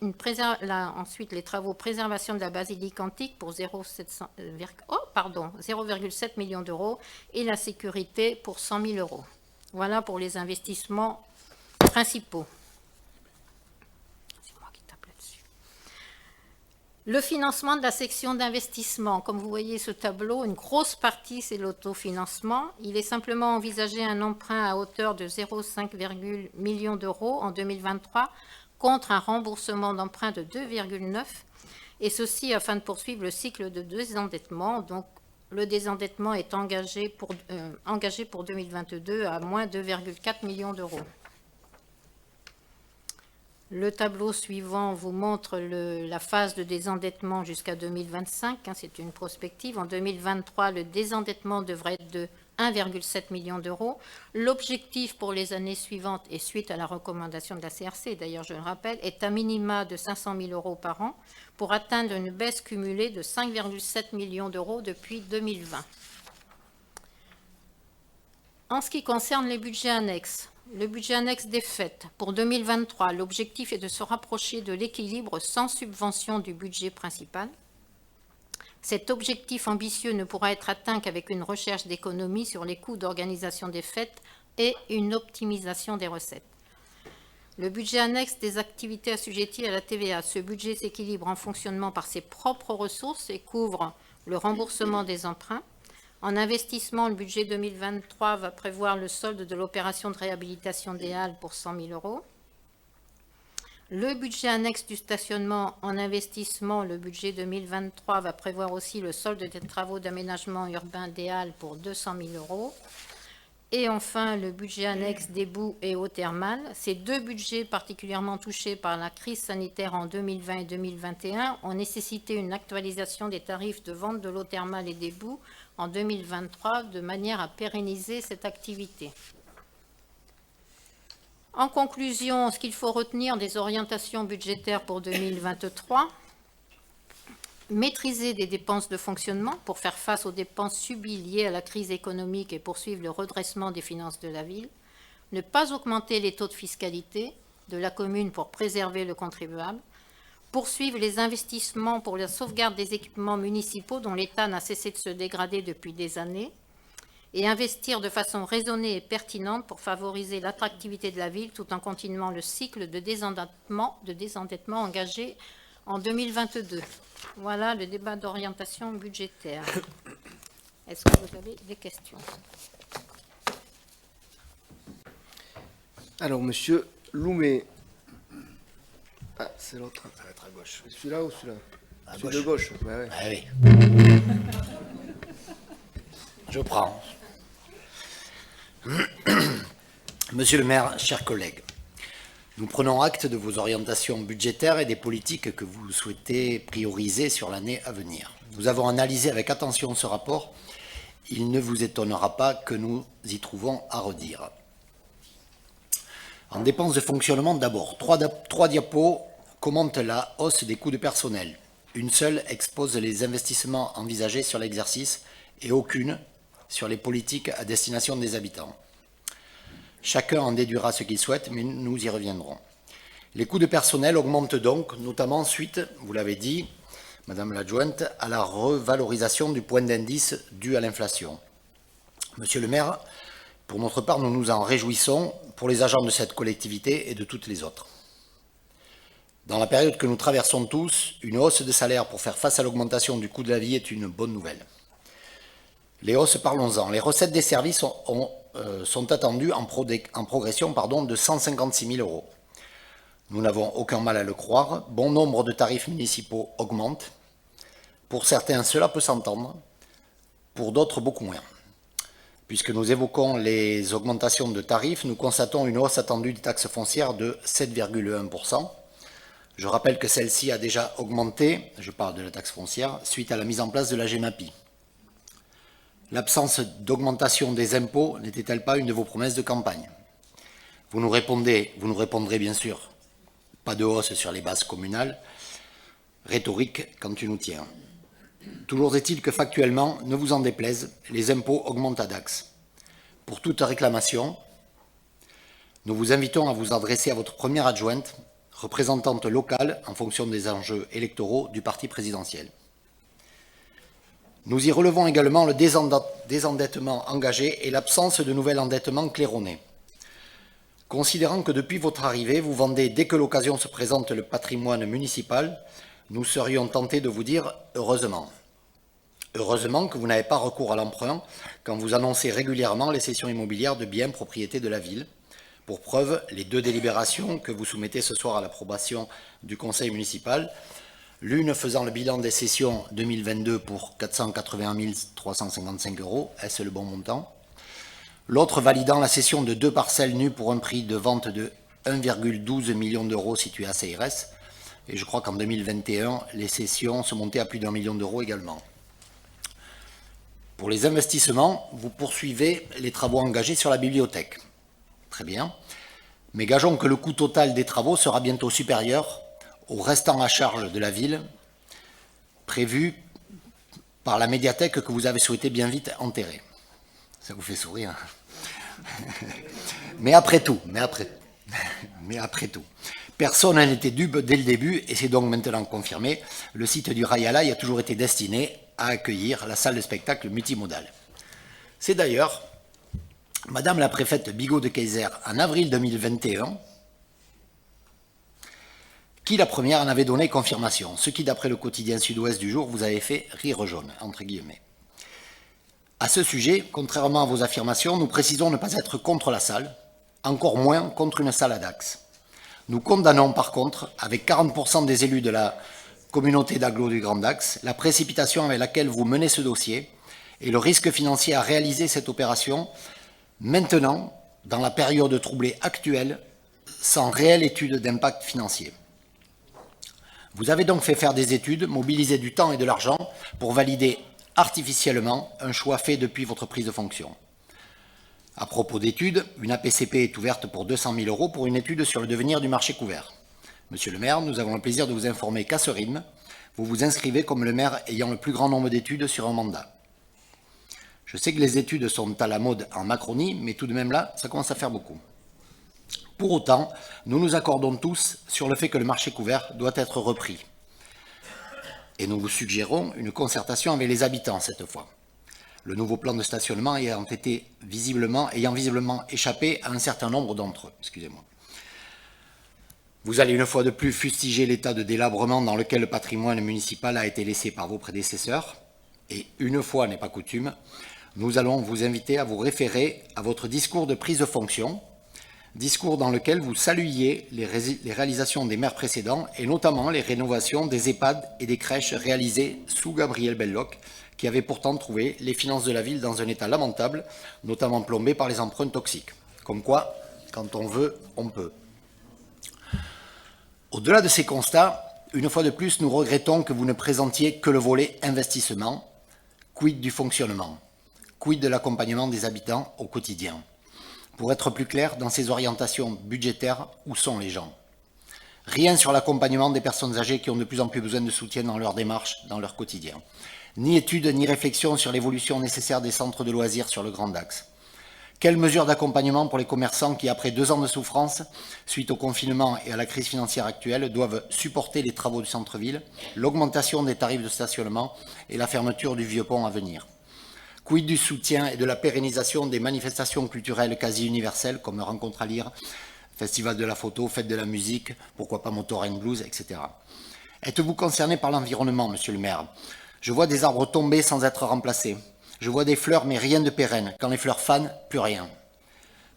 ensuite, les travaux préservation de la basilique antique pour 0,7 millions d'euros et la sécurité pour 100 000 euros. Voilà pour les investissements principaux. Le financement de la section d'investissement. Comme vous voyez ce tableau, une grosse partie, c'est l'autofinancement. Il est simplement envisagé un emprunt à hauteur de 0,5 million d'euros en 2023 contre un remboursement d'emprunt de 2,9, et ceci afin de poursuivre le cycle de désendettement. Donc, le désendettement est engagé pour 2022 à moins 2,4 millions d'euros. Le tableau suivant vous montre la phase de désendettement jusqu'à 2025. C'est une prospective. En 2023, le désendettement devrait être de 1,7 million d'euros. L'objectif pour les années suivantes, et suite à la recommandation de la CRC, d'ailleurs je le rappelle, est à minima de 500 000 euros par an pour atteindre une baisse cumulée de 5,7 millions d'euros depuis 2020. En ce qui concerne les budgets annexes, le budget annexe des fêtes pour 2023, l'objectif est de se rapprocher de l'équilibre sans subvention du budget principal. Cet objectif ambitieux ne pourra être atteint qu'avec une recherche d'économie sur les coûts d'organisation des fêtes et une optimisation des recettes. Le budget annexe des activités assujetties à la TVA. Ce budget s'équilibre en fonctionnement par ses propres ressources et couvre le remboursement des emprunts. En investissement, le budget 2023 va prévoir le solde de l'opération de réhabilitation des halles pour 100 000 euros. Le budget annexe du stationnement en investissement, le budget 2023 va prévoir aussi le solde des travaux d'aménagement urbain des halles pour 200 000 euros. Et enfin, le budget annexe des boues et eaux thermales. Ces deux budgets particulièrement touchés par la crise sanitaire en 2020 et 2021 ont nécessité une actualisation des tarifs de vente de l'eau thermale et des boues en 2023 de manière à pérenniser cette activité. En conclusion, ce qu'il faut retenir des orientations budgétaires pour 2023, maîtriser des dépenses de fonctionnement pour faire face aux dépenses subies liées à la crise économique et poursuivre le redressement des finances de la ville, ne pas augmenter les taux de fiscalité de la commune pour préserver le contribuable, poursuivre les investissements pour la sauvegarde des équipements municipaux dont l'état n'a cessé de se dégrader depuis des années, et investir de façon raisonnée et pertinente pour favoriser l'attractivité de la ville tout en continuant le cycle de désendettement engagé en 2022. Voilà le débat d'orientation budgétaire. Est-ce que vous avez des questions ? Alors, monsieur Loumet. Ah, c'est l'autre. Ça va être à gauche. Celui-là ou celui-là? À Celui de gauche. Ouais, ouais. Ah oui. Je prends. Monsieur le maire, chers collègues, nous prenons acte de vos orientations budgétaires et des politiques que vous souhaitez prioriser sur l'année à venir. Nous avons analysé avec attention ce rapport. Il ne vous étonnera pas que nous y trouvons à redire. En dépenses de fonctionnement, d'abord, trois diapos commentent la hausse des coûts de personnel. Une seule expose les investissements envisagés sur l'exercice et aucune sur les politiques à destination des habitants. Chacun en déduira ce qu'il souhaite, mais nous y reviendrons. Les coûts de personnel augmentent donc, notamment suite, vous l'avez dit, Madame l'adjointe, à la revalorisation du point d'indice dû à l'inflation. Monsieur le maire, pour notre part, nous nous en réjouissons pour les agents de cette collectivité et de toutes les autres. Dans la période que nous traversons tous, une hausse de salaire pour faire face à l'augmentation du coût de la vie est une bonne nouvelle. Les hausses, parlons-en. Les recettes des services sont attendues en progression de 156 000 euros. Nous n'avons aucun mal à le croire. Bon nombre de tarifs municipaux augmentent. Pour certains, cela peut s'entendre. Pour d'autres, beaucoup moins. Puisque nous évoquons les augmentations de tarifs, nous constatons une hausse attendue des taxes foncières de 7,1%. Je rappelle que celle-ci a déjà augmenté, je parle de la taxe foncière, suite à la mise en place de la GEMAPI. L'absence d'augmentation des impôts n'était-elle pas une de vos promesses de campagne? Vous nous répondrez bien sûr, pas de hausse sur les bases communales, rhétorique quand tu nous tiens. Toujours est-il que factuellement, ne vous en déplaise, les impôts augmentent à Dax. Pour toute réclamation, nous vous invitons à vous adresser à votre première adjointe, représentante locale en fonction des enjeux électoraux du parti présidentiel. Nous y relevons également le désendettement engagé et l'absence de nouvel endettement claironné. Considérant que depuis votre arrivée, vous vendez dès que l'occasion se présente le patrimoine municipal, nous serions tentés de vous dire heureusement. Heureusement que vous n'avez pas recours à l'emprunt quand vous annoncez régulièrement les cessions immobilières de biens propriété de la ville. Pour preuve, les deux délibérations que vous soumettez ce soir à l'approbation du conseil municipal, l'une faisant le bilan des cessions 2022 pour 481 355 euros, est-ce le bon montant? L'autre validant la cession de 2 parcelles nues pour un prix de vente de 1,12 million d'euros situées à CRS. Et je crois qu'en 2021, les cessions se montaient à plus d'1 million d'euros également. Pour les investissements, vous poursuivez les travaux engagés sur la bibliothèque. Très bien. Mais gageons que le coût total des travaux sera bientôt supérieur au restant à charge de la ville, prévu par la médiathèque que vous avez souhaité bien vite enterrer. Ça vous fait sourire. Mais après tout, personne n'en était dupe dès le début, et c'est donc maintenant confirmé, le site du Rayalaï a toujours été destiné à accueillir la salle de spectacle multimodale. C'est d'ailleurs Madame la préfète Bigot de Kayser, en avril 2021, qui la première en avait donné confirmation, ce qui, d'après le quotidien Sud-Ouest du jour, vous avait fait rire jaune, entre guillemets. À ce sujet, contrairement à vos affirmations, nous précisons ne pas être contre la salle, encore moins contre une salle à Dax. Nous condamnons par contre, avec 40% des élus de la communauté d'agglo du Grand Dax, la précipitation avec laquelle vous menez ce dossier et le risque financier à réaliser cette opération maintenant, dans la période troublée actuelle, sans réelle étude d'impact financier. Vous avez donc fait faire des études, mobilisé du temps et de l'argent pour valider artificiellement un choix fait depuis votre prise de fonction. À propos d'études, une APCP est ouverte pour 200 000 euros pour une étude sur le devenir du marché couvert. Monsieur le maire, nous avons le plaisir de vous informer qu'à ce rythme, vous vous inscrivez comme le maire ayant le plus grand nombre d'études sur un mandat. Je sais que les études sont à la mode en Macronie, mais tout de même là, ça commence à faire beaucoup. Pour autant, nous nous accordons tous sur le fait que le marché couvert doit être repris. Et nous vous suggérons une concertation avec les habitants cette fois. Le nouveau plan de stationnement ayant visiblement échappé à un certain nombre d'entre eux. Excusez-moi. Vous allez une fois de plus fustiger l'état de délabrement dans lequel le patrimoine municipal a été laissé par vos prédécesseurs. Et une fois n'est pas coutume, nous allons vous inviter à vous référer à votre discours de prise de fonction, Discours dans lequel vous saluiez les réalisations des maires précédents et notamment les rénovations des EHPAD et des crèches réalisées sous Gabriel Belloc, qui avait pourtant trouvé les finances de la ville dans un état lamentable, notamment plombé par les emprunts toxiques. Comme quoi, quand on veut, on peut. Au-delà de ces constats, une fois de plus, nous regrettons que vous ne présentiez que le volet investissement. Quid du fonctionnement? Quid de l'accompagnement des habitants au quotidien? Pour être plus clair, dans ces orientations budgétaires, où sont les gens? Rien sur l'accompagnement des personnes âgées qui ont de plus en plus besoin de soutien dans leur démarche, dans leur quotidien. Ni études, ni réflexion sur l'évolution nécessaire des centres de loisirs sur le Grand Axe. Quelles mesures d'accompagnement pour les commerçants qui, après 2 ans de souffrance, suite au confinement et à la crise financière actuelle, doivent supporter les travaux du centre-ville, l'augmentation des tarifs de stationnement et la fermeture du vieux pont à venir? Quid du soutien et de la pérennisation des manifestations culturelles quasi universelles, comme Rencontre à lire, Festival de la photo, Fête de la musique, pourquoi pas Motorhead Blues, etc. Êtes-vous concerné par l'environnement, monsieur le maire? Je vois des arbres tomber sans être remplacés. Je vois des fleurs, mais rien de pérenne. Quand les fleurs fanent, plus rien.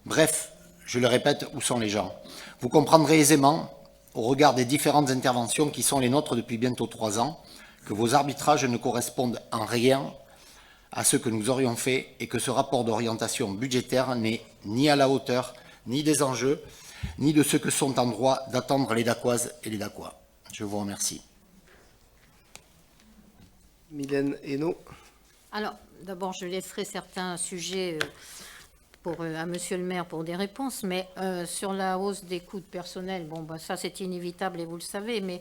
Bref, je le répète, où sont les gens? Vous comprendrez aisément, au regard des différentes interventions qui sont les nôtres depuis bientôt 3 ans, que vos arbitrages ne correspondent en rien à ce que nous aurions fait et que ce rapport d'orientation budgétaire n'est ni à la hauteur, ni des enjeux, ni de ce que sont en droit d'attendre les Dacoises et les Dacois. Je vous remercie. Mylène Hainaut. Alors, d'abord, je laisserai certains sujets à monsieur le maire pour des réponses, mais sur la hausse des coûts de personnel, bon, ben, ça c'est inévitable et vous le savez, mais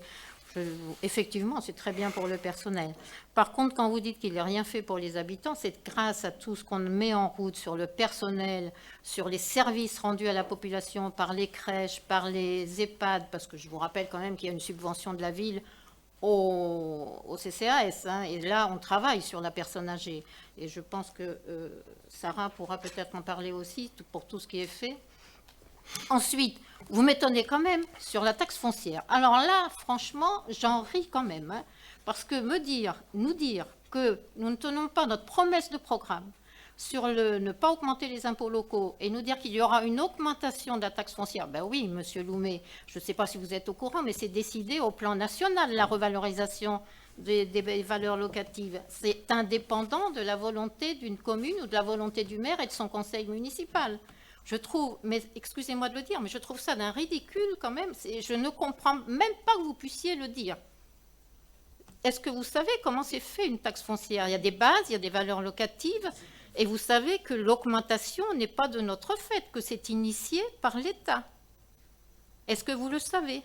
effectivement, c'est très bien pour le personnel. Par contre, quand vous dites qu'il n'est rien fait pour les habitants, c'est grâce à tout ce qu'on met en route sur le personnel, sur les services rendus à la population par les crèches, par les EHPAD, parce que je vous rappelle quand même qu'il y a une subvention de la ville au CCAS, hein, et là, on travaille sur la personne âgée. Et je pense que Sarah pourra peut-être en parler aussi pour tout ce qui est fait. Ensuite, vous m'étonnez quand même sur la taxe foncière. Alors là, franchement, j'en ris quand même, hein, parce que nous dire que nous ne tenons pas notre promesse de programme sur ne pas augmenter les impôts locaux et nous dire qu'il y aura une augmentation de la taxe foncière, ben oui, monsieur Loumet, je ne sais pas si vous êtes au courant, mais c'est décidé au plan national, la revalorisation des valeurs locatives. C'est indépendant de la volonté d'une commune ou de la volonté du maire et de son conseil municipal. Je trouve, mais excusez-moi de le dire, mais je trouve ça d'un ridicule quand même. Je ne comprends même pas que vous puissiez le dire. Est-ce que vous savez comment c'est fait une taxe foncière? Il y a des bases, il y a des valeurs locatives, et vous savez que l'augmentation n'est pas de notre fait, que c'est initié par l'État. Est-ce que vous le savez?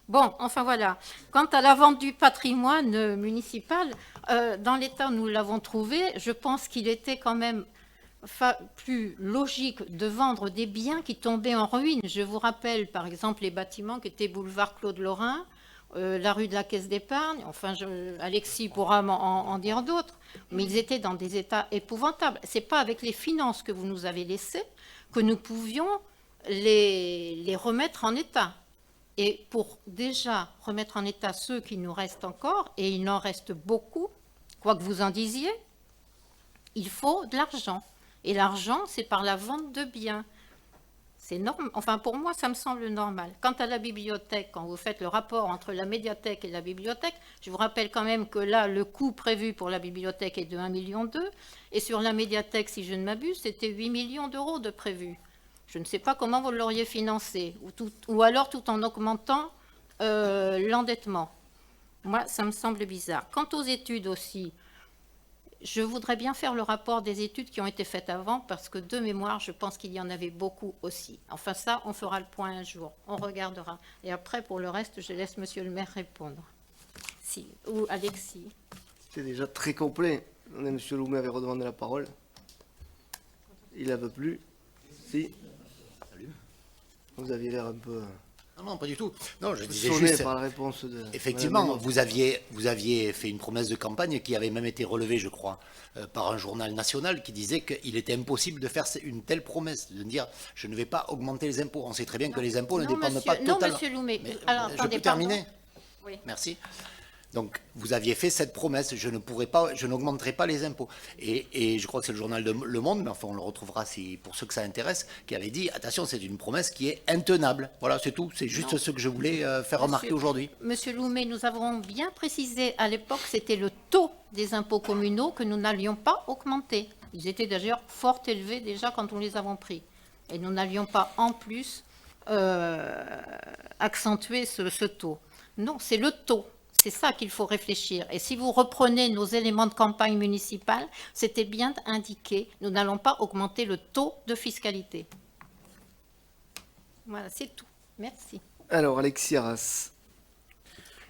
Bon, enfin voilà. Quant à la vente du patrimoine municipal, dans l'État où nous l'avons trouvé, je pense qu'il était quand même plus logique de vendre des biens qui tombaient en ruine. Je vous rappelle par exemple les bâtiments qui étaient boulevard Claude Lorrain, la rue de la Caisse d'épargne, enfin Alexis pourra en dire d'autres, mais ils étaient dans des états épouvantables. Ce n'est pas avec les finances que vous nous avez laissées que nous pouvions les remettre en état. Et pour déjà remettre en état ceux qui nous restent encore, et il en reste beaucoup, quoi que vous en disiez, il faut de l'argent. Et l'argent, c'est par la vente de biens. C'est normal. Enfin, pour moi, ça me semble normal. Quant à la bibliothèque, quand vous faites le rapport entre la médiathèque et la bibliothèque, je vous rappelle quand même que là, le coût prévu pour la bibliothèque est de 1,2 million. Et sur la médiathèque, si je ne m'abuse, c'était 8 millions d'euros de prévu. Je ne sais pas comment vous l'auriez financé, ou alors tout en augmentant l'endettement. Moi, ça me semble bizarre. Quant aux études aussi, je voudrais bien faire le rapport des études qui ont été faites avant, parce que de mémoire, je pense qu'il y en avait beaucoup aussi. Enfin ça, on fera le point un jour, on regardera. Et après, pour le reste, je laisse monsieur le maire répondre. Si, ou Alexis. C'est déjà très complet. Monsieur Loumet avait redemandé la parole. Il n'en veut plus. Si. Salut. Vous aviez l'air un peu... Non, pas du tout. Non, je disais sonné juste... par la réponse de... Effectivement, vous aviez fait une promesse de campagne qui avait même été relevée, je crois, par un journal national qui disait qu'il était impossible de faire une telle promesse, de dire « je ne vais pas augmenter les impôts ». On sait très bien que les impôts ne dépendent pas totalement... Non, monsieur Loumet. Alors, je peux terminer? Oui. Merci. Donc, vous aviez fait cette promesse, je n'augmenterai pas les impôts. Et je crois que c'est le journal Le Monde, mais enfin, on le retrouvera pour ceux que ça intéresse, qui avait dit, attention, c'est une promesse qui est intenable. Voilà, c'est tout. C'est juste ce que je voulais faire remarquer aujourd'hui. Monsieur Loumet, nous avons bien précisé à l'époque, c'était le taux des impôts communaux que nous n'allions pas augmenter. Ils étaient d'ailleurs fort élevés déjà quand on les avons pris. Et nous n'allions pas en plus accentuer ce taux. Non, c'est le taux. C'est ça qu'il faut réfléchir. Et si vous reprenez nos éléments de campagne municipale, c'était bien indiqué, nous n'allons pas augmenter le taux de fiscalité. Voilà, c'est tout. Merci. Alors, Alexis Arras.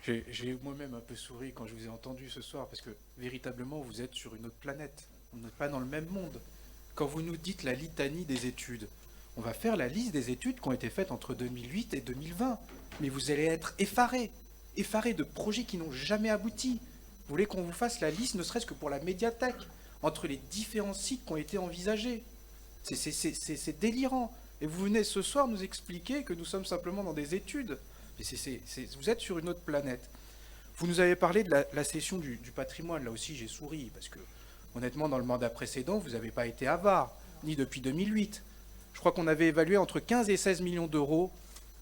J'ai moi-même un peu souri quand je vous ai entendu ce soir, parce que véritablement, vous êtes sur une autre planète. On n'est pas dans le même monde. Quand vous nous dites la litanie des études, on va faire la liste des études qui ont été faites entre 2008 et 2020. Mais vous allez être effarés de projets qui n'ont jamais abouti. Vous voulez qu'on vous fasse la liste, ne serait-ce que pour la médiathèque, entre les différents sites qui ont été envisagés. C'est délirant. Et vous venez ce soir nous expliquer que nous sommes simplement dans des études. Mais vous êtes sur une autre planète. Vous nous avez parlé de la cession du patrimoine. Là aussi, j'ai souri, parce que, honnêtement, dans le mandat précédent, vous n'avez pas été avare, ni depuis 2008. Je crois qu'on avait évalué entre 15 et 16 millions d'euros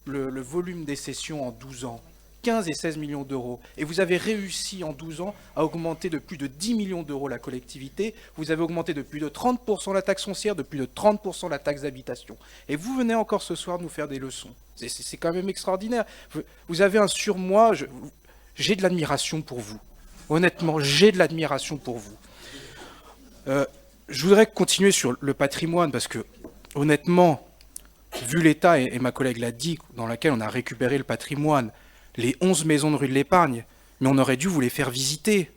le volume des cessions en 12 ans. 15 et 16 millions d'euros. Et vous avez réussi en 12 ans à augmenter de plus de 10 millions d'euros la collectivité. Vous avez augmenté de plus de 30% la taxe foncière, de plus de 30% la taxe d'habitation. Et vous venez encore ce soir nous faire des leçons. C'est quand même extraordinaire. Vous avez un surmoi. J'ai de l'admiration pour vous. Honnêtement, j'ai de l'admiration pour vous. Je voudrais continuer sur le patrimoine parce que, honnêtement, vu l'état, et ma collègue l'a dit, dans lequel on a récupéré le patrimoine, les 11 maisons de rue de l'Épargne, mais on aurait dû vous les faire visiter.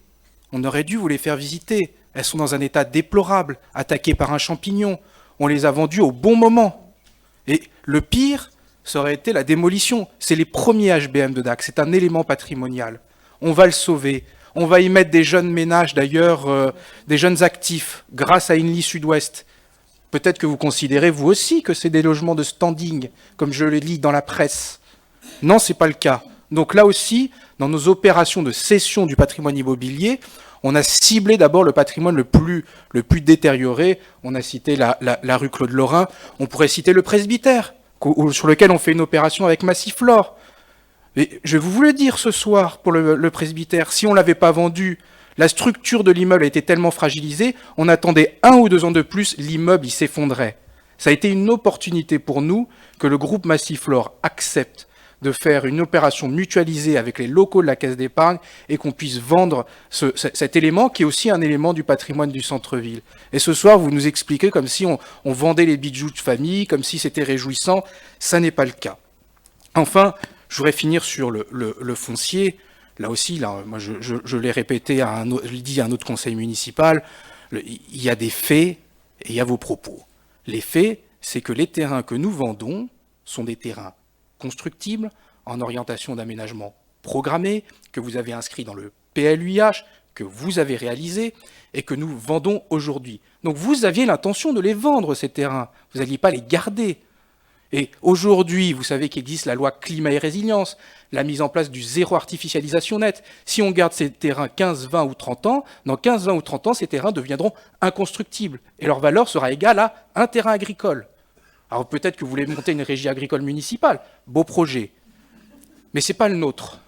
On aurait dû vous les faire visiter. Elles sont dans un état déplorable, attaquées par un champignon. On les a vendues au bon moment. Et le pire, ça aurait été la démolition. C'est les premiers HBM de Dax. C'est un élément patrimonial. On va le sauver. On va y mettre des jeunes ménages, d'ailleurs, des jeunes actifs, grâce à Inly Sud-Ouest. Peut-être que vous considérez, vous aussi, que c'est des logements de standing, comme je le lis dans la presse. Non, ce n'est pas le cas. Donc là aussi, dans nos opérations de cession du patrimoine immobilier, on a ciblé d'abord le patrimoine le plus détérioré. On a cité la rue Claude Lorrain. On pourrait citer le presbytère, sur lequel on fait une opération avec Massiflore. Et je vais vous le dire ce soir pour le presbytère. Si on ne l'avait pas vendu, la structure de l'immeuble a été tellement fragilisée, on attendait 1 ou 2 ans de plus, l'immeuble il s'effondrait. Ça a été une opportunité pour nous que le groupe Massiflore accepte de faire une opération mutualisée avec les locaux de la Caisse d'épargne et qu'on puisse vendre cet élément qui est aussi un élément du patrimoine du centre-ville. Et ce soir, vous nous expliquez comme si on vendait les bijoux de famille, comme si c'était réjouissant. Ça n'est pas le cas. Enfin, je voudrais finir sur le foncier. Là aussi, moi je l'ai répété, je l'ai dit à un autre conseil municipal, il y a des faits et il y a vos propos. Les faits, c'est que les terrains que nous vendons sont des terrains constructibles, en orientation d'aménagement programmé, que vous avez inscrit dans le PLUIH, que vous avez réalisé et que nous vendons aujourd'hui. Donc vous aviez l'intention de les vendre, ces terrains. Vous n'alliez pas les garder. Et aujourd'hui, vous savez qu'il existe la loi climat et résilience, la mise en place du zéro artificialisation nette. Si on garde ces terrains 15, 20 ou 30 ans, dans 15, 20 ou 30 ans, ces terrains deviendront inconstructibles. Et leur valeur sera égale à un terrain agricole. Alors peut-être que vous voulez monter une régie agricole municipale, beau projet. Mais ce n'est pas le nôtre.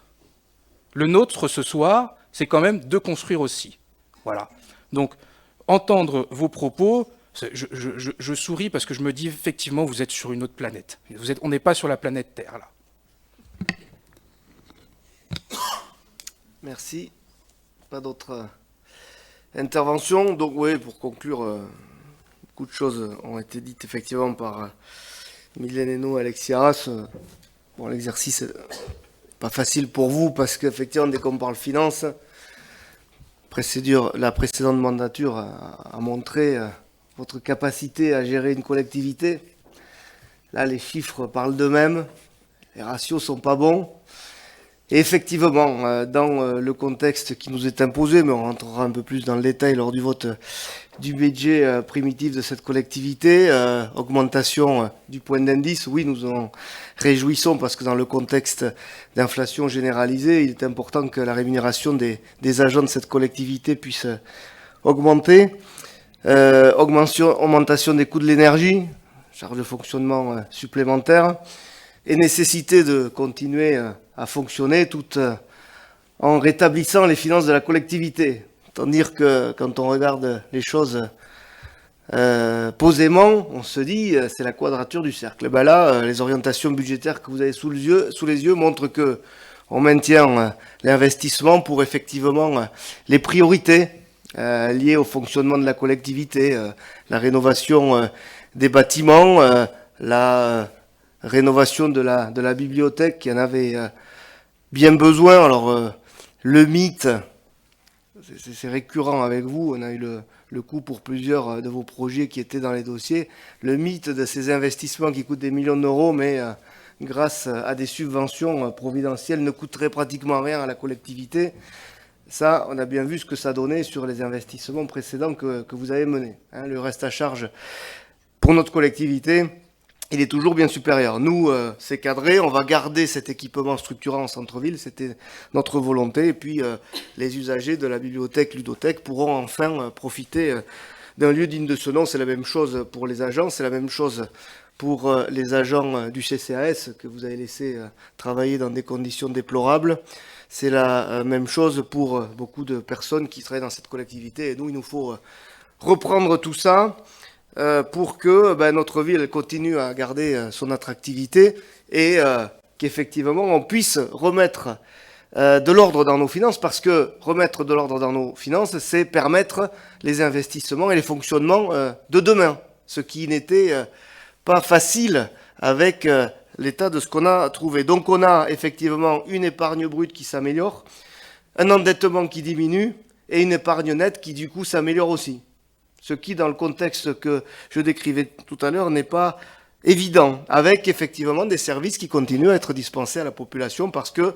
Le nôtre, ce soir, c'est quand même de construire aussi. Voilà. Donc, entendre vos propos, je souris parce que je me dis, effectivement, vous êtes sur une autre planète. On n'est pas sur la planète Terre, là. Merci. Pas d'autres interventions. Donc, oui, pour conclure... Beaucoup de choses ont été dites effectivement par Mylène Hainaut, Alexis Arras. Bon, l'exercice n'est pas facile pour vous parce qu'effectivement, dès qu'on parle finance, la précédente mandature a montré votre capacité à gérer une collectivité. Là, les chiffres parlent d'eux-mêmes, les ratios ne sont pas bons. Et effectivement, dans le contexte qui nous est imposé, mais on rentrera un peu plus dans le détail lors du vote du budget primitif de cette collectivité, augmentation du point d'indice. Oui, nous en réjouissons parce que dans le contexte d'inflation généralisée, il est important que la rémunération des agents de cette collectivité puisse augmenter. Augmentation des coûts de l'énergie, charge de fonctionnement supplémentaire, et nécessité de continuer à fonctionner tout en rétablissant les finances de la collectivité. Autant dire que quand on regarde les choses posément, on se dit c'est la quadrature du cercle. Ben là, les orientations budgétaires que vous avez sous les yeux montrent que on maintient l'investissement pour effectivement les priorités liées au fonctionnement de la collectivité, la rénovation des bâtiments, la rénovation de la bibliothèque qui en avait bien besoin. Alors le mythe, c'est récurrent avec vous, on a eu le coup pour plusieurs de vos projets qui étaient dans les dossiers, le mythe de ces investissements qui coûtent des millions d'euros, mais grâce à des subventions providentielles ne coûteraient pratiquement rien à la collectivité. Ça, on a bien vu ce que ça donnait sur les investissements précédents que vous avez menés. Le reste à charge pour notre collectivité, il est toujours bien supérieur. Nous, c'est cadré, on va garder cet équipement structurant en centre-ville, c'était notre volonté. Et puis, les usagers de la bibliothèque, ludothèque pourront enfin profiter d'un lieu digne de ce nom. C'est la même chose pour les agents, c'est la même chose pour les agents du CCAS que vous avez laissé travailler dans des conditions déplorables. C'est la même chose pour beaucoup de personnes qui travaillent dans cette collectivité. Et nous, il nous faut reprendre tout ça pour que notre ville continue à garder son attractivité et qu'effectivement on puisse remettre de l'ordre dans nos finances, parce que remettre de l'ordre dans nos finances, c'est permettre les investissements et les fonctionnements de demain, ce qui n'était pas facile avec l'état de ce qu'on a trouvé. Donc on a effectivement une épargne brute qui s'améliore, un endettement qui diminue et une épargne nette qui du coup s'améliore aussi. Ce qui, dans le contexte que je décrivais tout à l'heure, n'est pas évident, avec effectivement des services qui continuent à être dispensés à la population parce que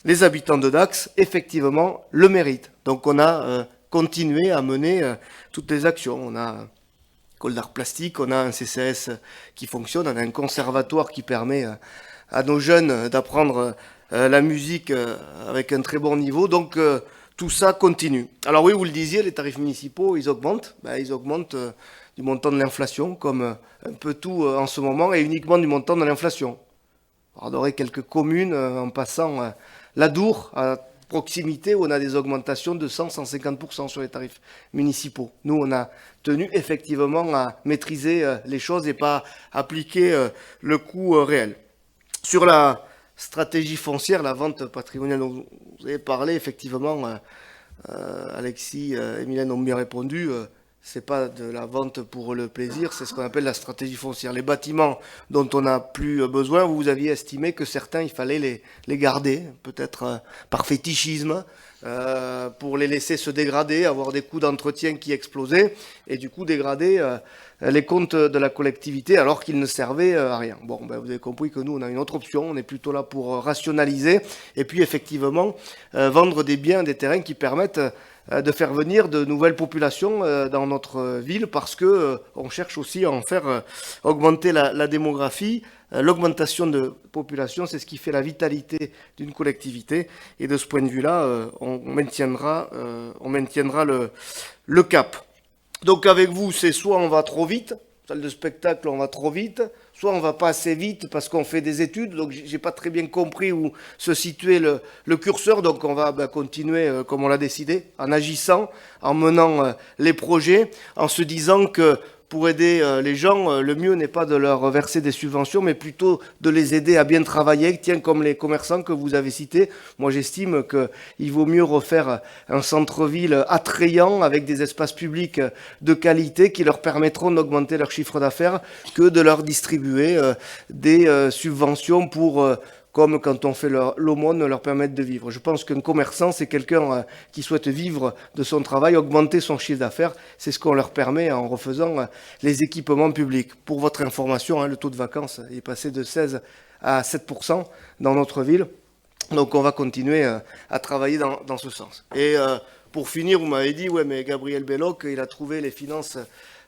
les habitants de Dax, effectivement, le méritent. Donc on a continué à mener toutes les actions. On a un école d'art plastique, on a un CCAS qui fonctionne, on a un conservatoire qui permet à nos jeunes d'apprendre la musique avec un très bon niveau. Donc tout ça continue. Alors oui, vous le disiez, les tarifs municipaux, ils augmentent. Ils augmentent du montant de l'inflation, comme un peu tout en ce moment, et uniquement du montant de l'inflation. On aurait quelques communes en passant la Dour, à proximité, où on a des augmentations de 100-150% sur les tarifs municipaux. Nous, on a tenu effectivement à maîtriser les choses et pas appliquer le coût réel. Sur la stratégie foncière, la vente patrimoniale dont vous avez parlé, effectivement, Alexis et Mylène ont bien répondu. C'est pas de la vente pour le plaisir, c'est ce qu'on appelle la stratégie foncière. Les bâtiments dont on n'a plus besoin, vous aviez estimé que certains, il fallait les garder, peut-être par fétichisme, pour les laisser se dégrader, avoir des coûts d'entretien qui explosaient, et du coup dégrader les comptes de la collectivité alors qu'ils ne servaient à rien. Bon, vous avez compris que nous, on a une autre option, on est plutôt là pour rationaliser, et puis effectivement vendre des biens, des terrains qui permettent de faire venir de nouvelles populations dans notre ville, parce que on cherche aussi à en faire augmenter la démographie. L'augmentation de population, c'est ce qui fait la vitalité d'une collectivité, et de ce point de vue-là, on maintiendra le cap. Donc avec vous, c'est soit on va trop vite, salle de spectacle, on va trop vite, soit on va pas assez vite parce qu'on fait des études, donc j'ai pas très bien compris où se situait le curseur, donc on va continuer comme on l'a décidé, en agissant, en menant les projets, en se disant que pour aider les gens, le mieux n'est pas de leur verser des subventions, mais plutôt de les aider à bien travailler, tiens, comme les commerçants que vous avez cités. Moi, j'estime qu'il vaut mieux refaire un centre-ville attrayant, avec des espaces publics de qualité qui leur permettront d'augmenter leur chiffre d'affaires, que de leur distribuer des subventions pour comme quand on fait l'aumône, leur permettre de vivre. Je pense qu'un commerçant, c'est quelqu'un qui souhaite vivre de son travail, augmenter son chiffre d'affaires. C'est ce qu'on leur permet en refaisant les équipements publics. Pour votre information, le taux de vacances est passé de 16 à 7% dans notre ville. Donc on va continuer à travailler dans ce sens. Et Pour finir, vous m'avez dit, ouais, mais Gabriel Belloc, il a trouvé les finances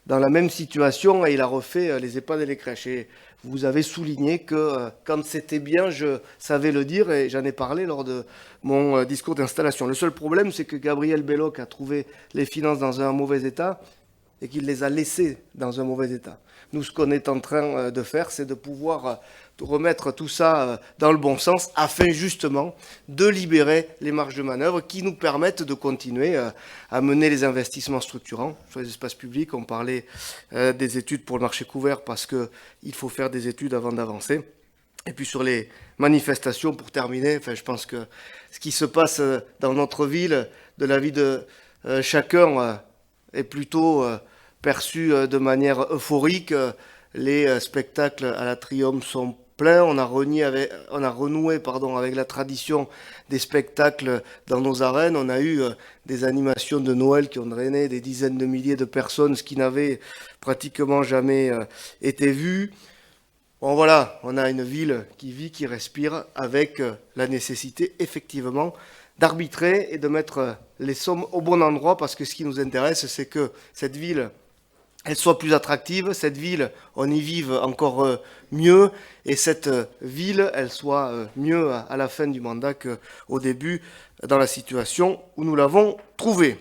dans la même situation et il a refait les EHPAD et les crèches. Et vous avez souligné que quand c'était bien, je savais le dire et j'en ai parlé lors de mon discours d'installation. Le seul problème, c'est que Gabriel Belloc a trouvé les finances dans un mauvais état et qu'il les a laissées dans un mauvais état. Nous, ce qu'on est en train de faire, c'est de pouvoir remettre tout ça dans le bon sens afin justement de libérer les marges de manœuvre qui nous permettent de continuer à mener les investissements structurants sur les espaces publics. On parlait des études pour le marché couvert parce qu'il faut faire des études avant d'avancer. Et puis sur les manifestations, pour terminer, je pense que ce qui se passe dans notre ville, de la vie de chacun, est plutôt perçu de manière euphorique. Les spectacles à la Triomphe sont pleins. On a renoué avec la tradition des spectacles dans nos arènes. On a eu des animations de Noël qui ont drainé des dizaines de milliers de personnes, ce qui n'avait pratiquement jamais été vu. Bon voilà, on a une ville qui vit, qui respire, avec la nécessité effectivement d'arbitrer et de mettre les sommes au bon endroit, parce que ce qui nous intéresse, c'est que cette ville, elle soit plus attractive, cette ville, on y vive encore mieux, et cette ville, elle soit mieux à la fin du mandat qu'au début, dans la situation où nous l'avons trouvée.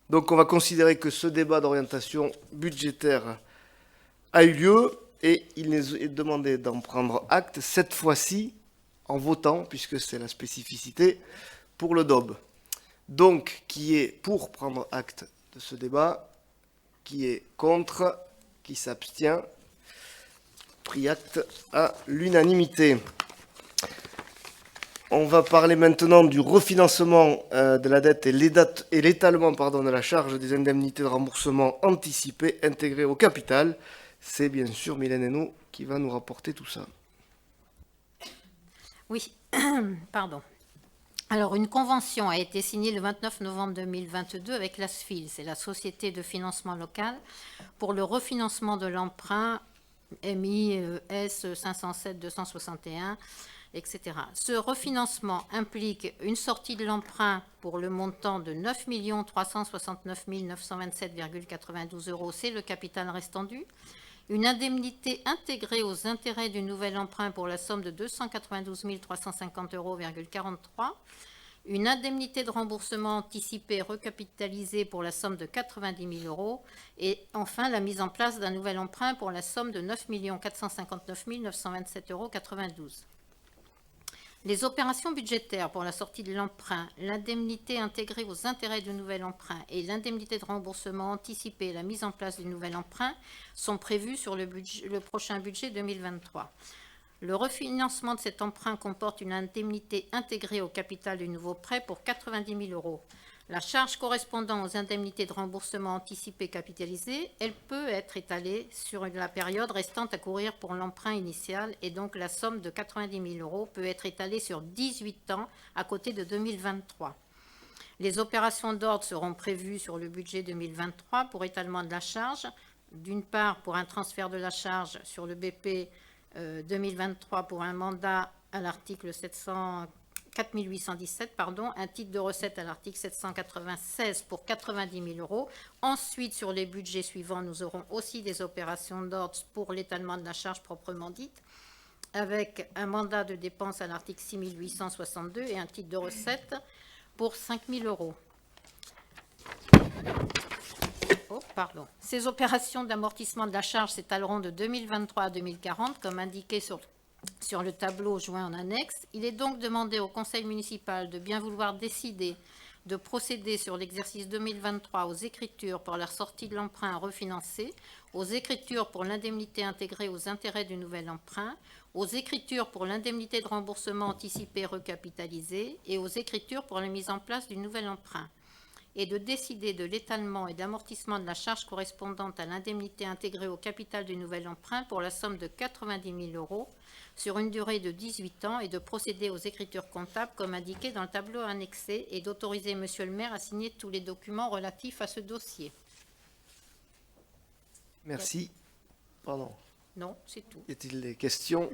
Donc on va considérer que ce débat d'orientation budgétaire a eu lieu, et il nous est demandé d'en prendre acte, cette fois-ci en votant, puisque c'est la spécificité, pour le DOB. Donc, qui est pour prendre acte de ce débat, qui est contre, qui s'abstient, pris acte à l'unanimité. On va parler maintenant du refinancement de la dette et l'étalement de la charge des indemnités de remboursement anticipées intégrées au capital. C'est bien sûr Mylène Hénault qui va nous rapporter tout ça. Oui, pardon. Alors, une convention a été signée le 29 novembre 2022 avec la SFIL, c'est la Société de financement local, pour le refinancement de l'emprunt MIS 507-261, etc. Ce refinancement implique une sortie de l'emprunt pour le montant de 9 369 927,92 €, c'est le capital restant dû. Une indemnité intégrée aux intérêts du nouvel emprunt pour la somme de 292 350,43 €. Une indemnité de remboursement anticipé recapitalisée pour la somme de 90 000 €. Et enfin, la mise en place d'un nouvel emprunt pour la somme de 9 459 927,92 €. Les opérations budgétaires pour la sortie de l'emprunt, l'indemnité intégrée aux intérêts du nouvel emprunt et l'indemnité de remboursement anticipé et la mise en place du nouvel emprunt sont prévues sur le prochain budget 2023. Le refinancement de cet emprunt comporte une indemnité intégrée au capital du nouveau prêt pour 90 000 €. La charge correspondant aux indemnités de remboursement anticipé capitalisées, elle peut être étalée sur la période restante à courir pour l'emprunt initial, et donc la somme de 90 000 € peut être étalée sur 18 ans à côté de 2023. Les opérations d'ordre seront prévues sur le budget 2023 pour étalement de la charge, d'une part pour un transfert de la charge sur le BP 2023 pour un mandat à l'article 4817, un titre de recette à l'article 796 pour 90 000 €. Ensuite, sur les budgets suivants, nous aurons aussi des opérations d'ordre pour l'étalement de la charge proprement dite, avec un mandat de dépense à l'article 6862 et un titre de recette pour 5 000 €. Ces opérations d'amortissement de la charge s'étaleront de 2023 à 2040, comme indiqué sur le tableau joint en annexe. Il est donc demandé au Conseil municipal de bien vouloir décider de procéder sur l'exercice 2023 aux écritures pour la sortie de l'emprunt refinancé, aux écritures pour l'indemnité intégrée aux intérêts du nouvel emprunt, aux écritures pour l'indemnité de remboursement anticipé recapitalisée et aux écritures pour la mise en place du nouvel emprunt, et de décider de l'étalement et d'amortissement de la charge correspondante à l'indemnité intégrée au capital du nouvel emprunt pour la somme de 90 000 € sur une durée de 18 ans et de procéder aux écritures comptables comme indiqué dans le tableau annexé et d'autoriser Monsieur le maire à signer tous les documents relatifs à ce dossier. Merci. Pardon. Non, c'est tout. Y a-t-il des questions?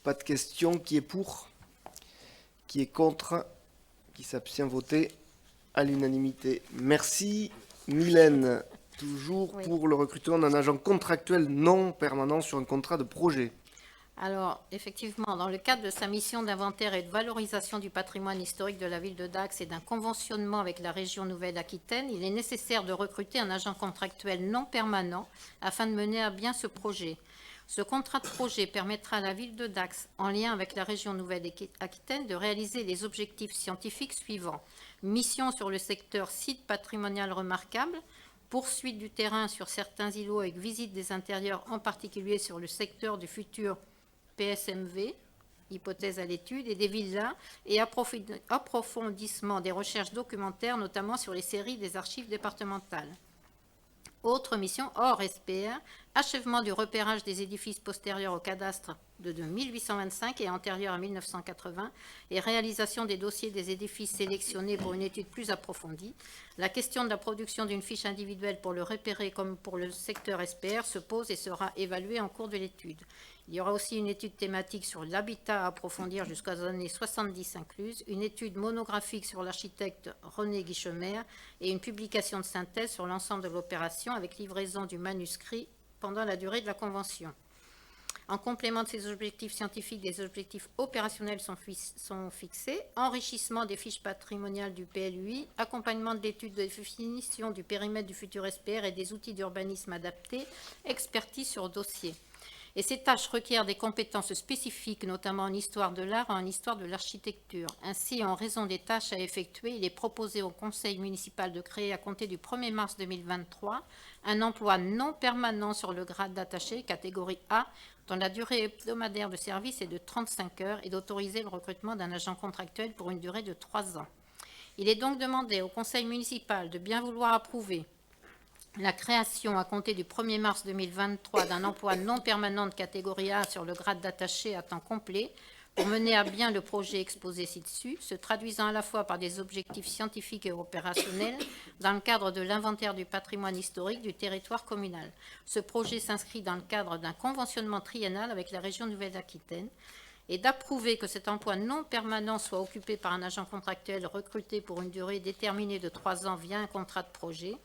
Pas de questions. Qui est pour? Qui est contre? Qui s'abstient? Voté. à l'unanimité. Merci. Mylène, toujours Oui. pour le recrutement d'un agent contractuel non permanent sur un contrat de projet. Alors, effectivement, dans le cadre de sa mission d'inventaire et de valorisation du patrimoine historique de la ville de Dax et d'un conventionnement avec la région Nouvelle-Aquitaine, il est nécessaire de recruter un agent contractuel non permanent afin de mener à bien ce projet. Ce contrat de projet permettra à la ville de Dax, en lien avec la région Nouvelle-Aquitaine, de réaliser les objectifs scientifiques suivants. Mission sur le secteur site patrimonial remarquable, poursuite du terrain sur certains îlots avec visite des intérieurs, en particulier sur le secteur du futur PSMV, hypothèse à l'étude, et des villas, et approfondissement des recherches documentaires, notamment sur les séries des archives départementales. Autre mission hors SPR, achèvement du repérage des édifices postérieurs au cadastre de 1825 et antérieurs à 1980 et réalisation des dossiers des édifices sélectionnés pour une étude plus approfondie. La question de la production d'une fiche individuelle pour le repérer comme pour le secteur SPR se pose et sera évaluée en cours de l'étude. Il y aura aussi une étude thématique sur l'habitat à approfondir jusqu'aux années 70 incluses, une étude monographique sur l'architecte René Guichemer et une publication de synthèse sur l'ensemble de l'opération avec livraison du manuscrit pendant la durée de la convention. En complément de ces objectifs scientifiques, des objectifs opérationnels sont fixés, enrichissement des fiches patrimoniales du PLUI, accompagnement de l'étude de définition du périmètre du futur SPR et des outils d'urbanisme adaptés, expertise sur dossier. Et ces tâches requièrent des compétences spécifiques, notamment en histoire de l'art et en histoire de l'architecture. Ainsi, en raison des tâches à effectuer, il est proposé au Conseil municipal de créer, à compter du 1er mars 2023, un emploi non permanent sur le grade d'attaché, catégorie A, dont la durée hebdomadaire de service est de 35 heures, et d'autoriser le recrutement d'un agent contractuel pour une durée de 3 ans. Il est donc demandé au Conseil municipal de bien vouloir approuver la création, à compter du 1er mars 2023, d'un emploi non permanent de catégorie A sur le grade d'attaché à temps complet pour mener à bien le projet exposé ci-dessus, se traduisant à la fois par des objectifs scientifiques et opérationnels dans le cadre de l'inventaire du patrimoine historique du territoire communal. Ce projet s'inscrit dans le cadre d'un conventionnement triennal avec la région Nouvelle-Aquitaine et d'approuver que cet emploi non permanent soit occupé par un agent contractuel recruté pour une durée déterminée de 3 ans via un contrat de projet,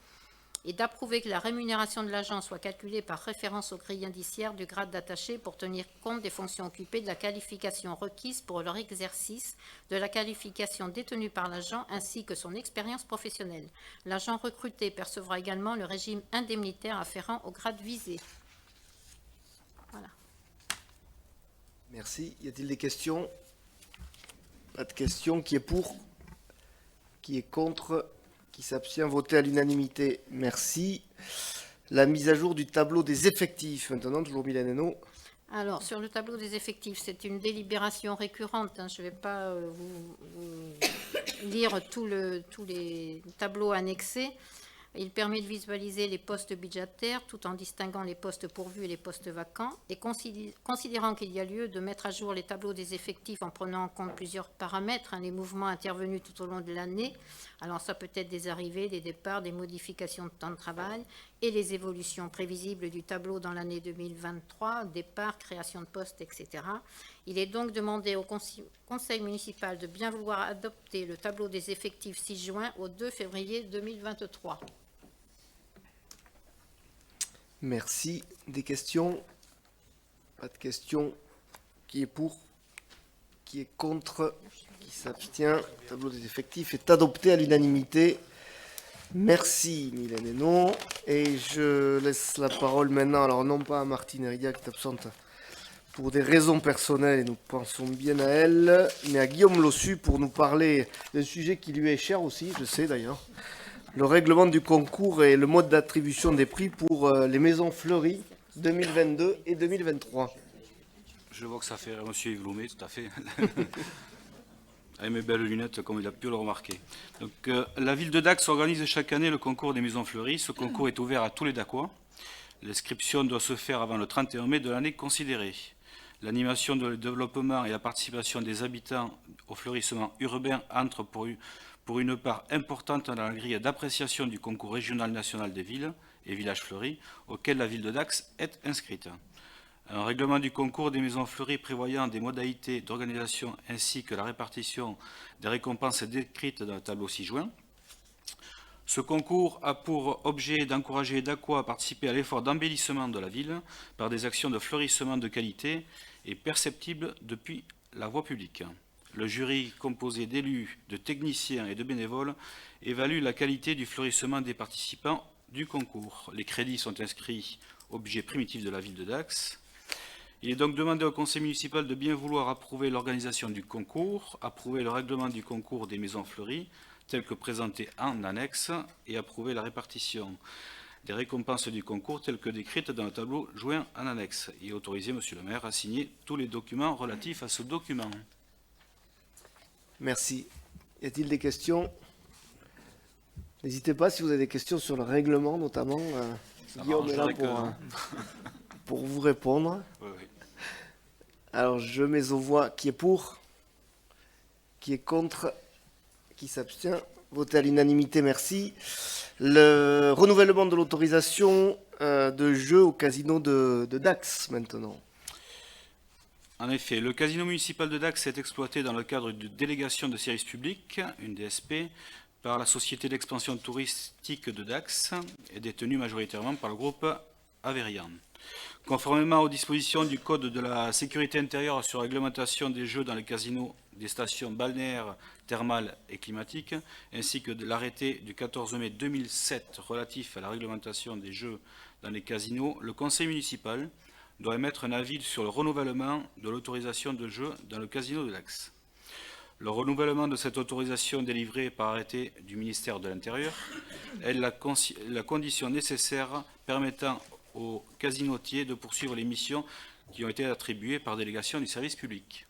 et d'approuver que la rémunération de l'agent soit calculée par référence aux grilles indiciaires du grade d'attaché pour tenir compte des fonctions occupées, de la qualification requise pour leur exercice, de la qualification détenue par l'agent ainsi que son expérience professionnelle. L'agent recruté percevra également le régime indemnitaire afférent au grade visé. Voilà. Merci. Y a-t-il des questions? Pas de questions. Qui est pour? Qui est contre? Qui s'abstient? Voté à l'unanimité. Merci. La mise à jour du tableau des effectifs. Maintenant, toujours Mylène Hénaud. Alors, sur le tableau des effectifs, c'est une délibération récurrente. Je ne vais pas vous lire tous les tableaux annexés. Il permet de visualiser les postes budgétaires tout en distinguant les postes pourvus et les postes vacants et considérant qu'il y a lieu de mettre à jour les tableaux des effectifs en prenant en compte plusieurs paramètres, les mouvements intervenus tout au long de l'année. Alors ça peut être des arrivées, des départs, des modifications de temps de travail et les évolutions prévisibles du tableau dans l'année 2023, départ, création de postes, etc. Il est donc demandé au Conseil municipal de bien vouloir adopter le tableau des effectifs 6 juin au 2 février 2023. Merci. Des questions? Pas de questions. Qui est pour? Qui est contre? Qui s'abstient? Le tableau des effectifs est adopté à l'unanimité. Merci Mylène Hénaud. Et je laisse la parole maintenant, alors non pas à Martine Ridia qui est absente pour des raisons personnelles, et nous pensons bien à elle, mais à Guillaume Lossu pour nous parler d'un sujet qui lui est cher aussi, je sais d'ailleurs. Le règlement du concours et le mode d'attribution des prix pour les maisons fleuries 2022 et 2023. Je vois que ça fait monsieur Yves Loumet, tout à fait. Avec mes belles lunettes, comme il a pu le remarquer. Donc, la ville de Dax organise chaque année le concours des maisons fleuries. Ce concours est ouvert à tous les Dacois. L'inscription doit se faire avant le 31 mai de l'année considérée. L'animation de développement et la participation des habitants au fleurissement urbain entrent pour une part importante dans la grille d'appréciation du concours régional national des villes et villages fleuris, auquel la ville de Dax est inscrite. Un règlement du concours des maisons fleuries prévoyant des modalités d'organisation ainsi que la répartition des récompenses est décrite dans le tableau 6 juin. Ce concours a pour objet d'encourager Dacois à participer à l'effort d'embellissement de la ville par des actions de fleurissement de qualité et perceptibles depuis la voie publique. Le jury, composé d'élus, de techniciens et de bénévoles, évalue la qualité du fleurissement des participants du concours. Les crédits sont inscrits au budget primitif de la ville de Dax. Il est donc demandé au conseil municipal de bien vouloir approuver l'organisation du concours, approuver le règlement du concours des maisons fleuries, tel que présenté en annexe, et approuver la répartition des récompenses du concours, telles que décrites dans le tableau joint en annexe, et autoriser Monsieur le maire à signer tous les documents relatifs à ce document. Merci. Y a-t-il des questions? N'hésitez pas si vous avez des questions sur le règlement, notamment. Guillaume est là pour vous répondre. Oui, oui. Alors, je mets aux voix qui est pour, qui est contre, qui s'abstient. Voté à l'unanimité, merci. Le renouvellement de l'autorisation de jeu au casino de Dax, maintenant. En effet, le casino municipal de Dax est exploité dans le cadre d'une délégation de service public, une DSP, par la Société d'expansion touristique de Dax et détenue majoritairement par le groupe Averian. Conformément aux dispositions du Code de la sécurité intérieure sur la réglementation des jeux dans les casinos des stations balnéaires, thermales et climatiques, ainsi que de l'arrêté du 14 mai 2007 relatif à la réglementation des jeux dans les casinos, le conseil municipal doit émettre un avis sur le renouvellement de l'autorisation de jeu dans le casino de Dax. Le renouvellement de cette autorisation délivrée par arrêté du ministère de l'Intérieur est la condition nécessaire permettant aux casinotiers de poursuivre les missions qui ont été attribuées par délégation du service public.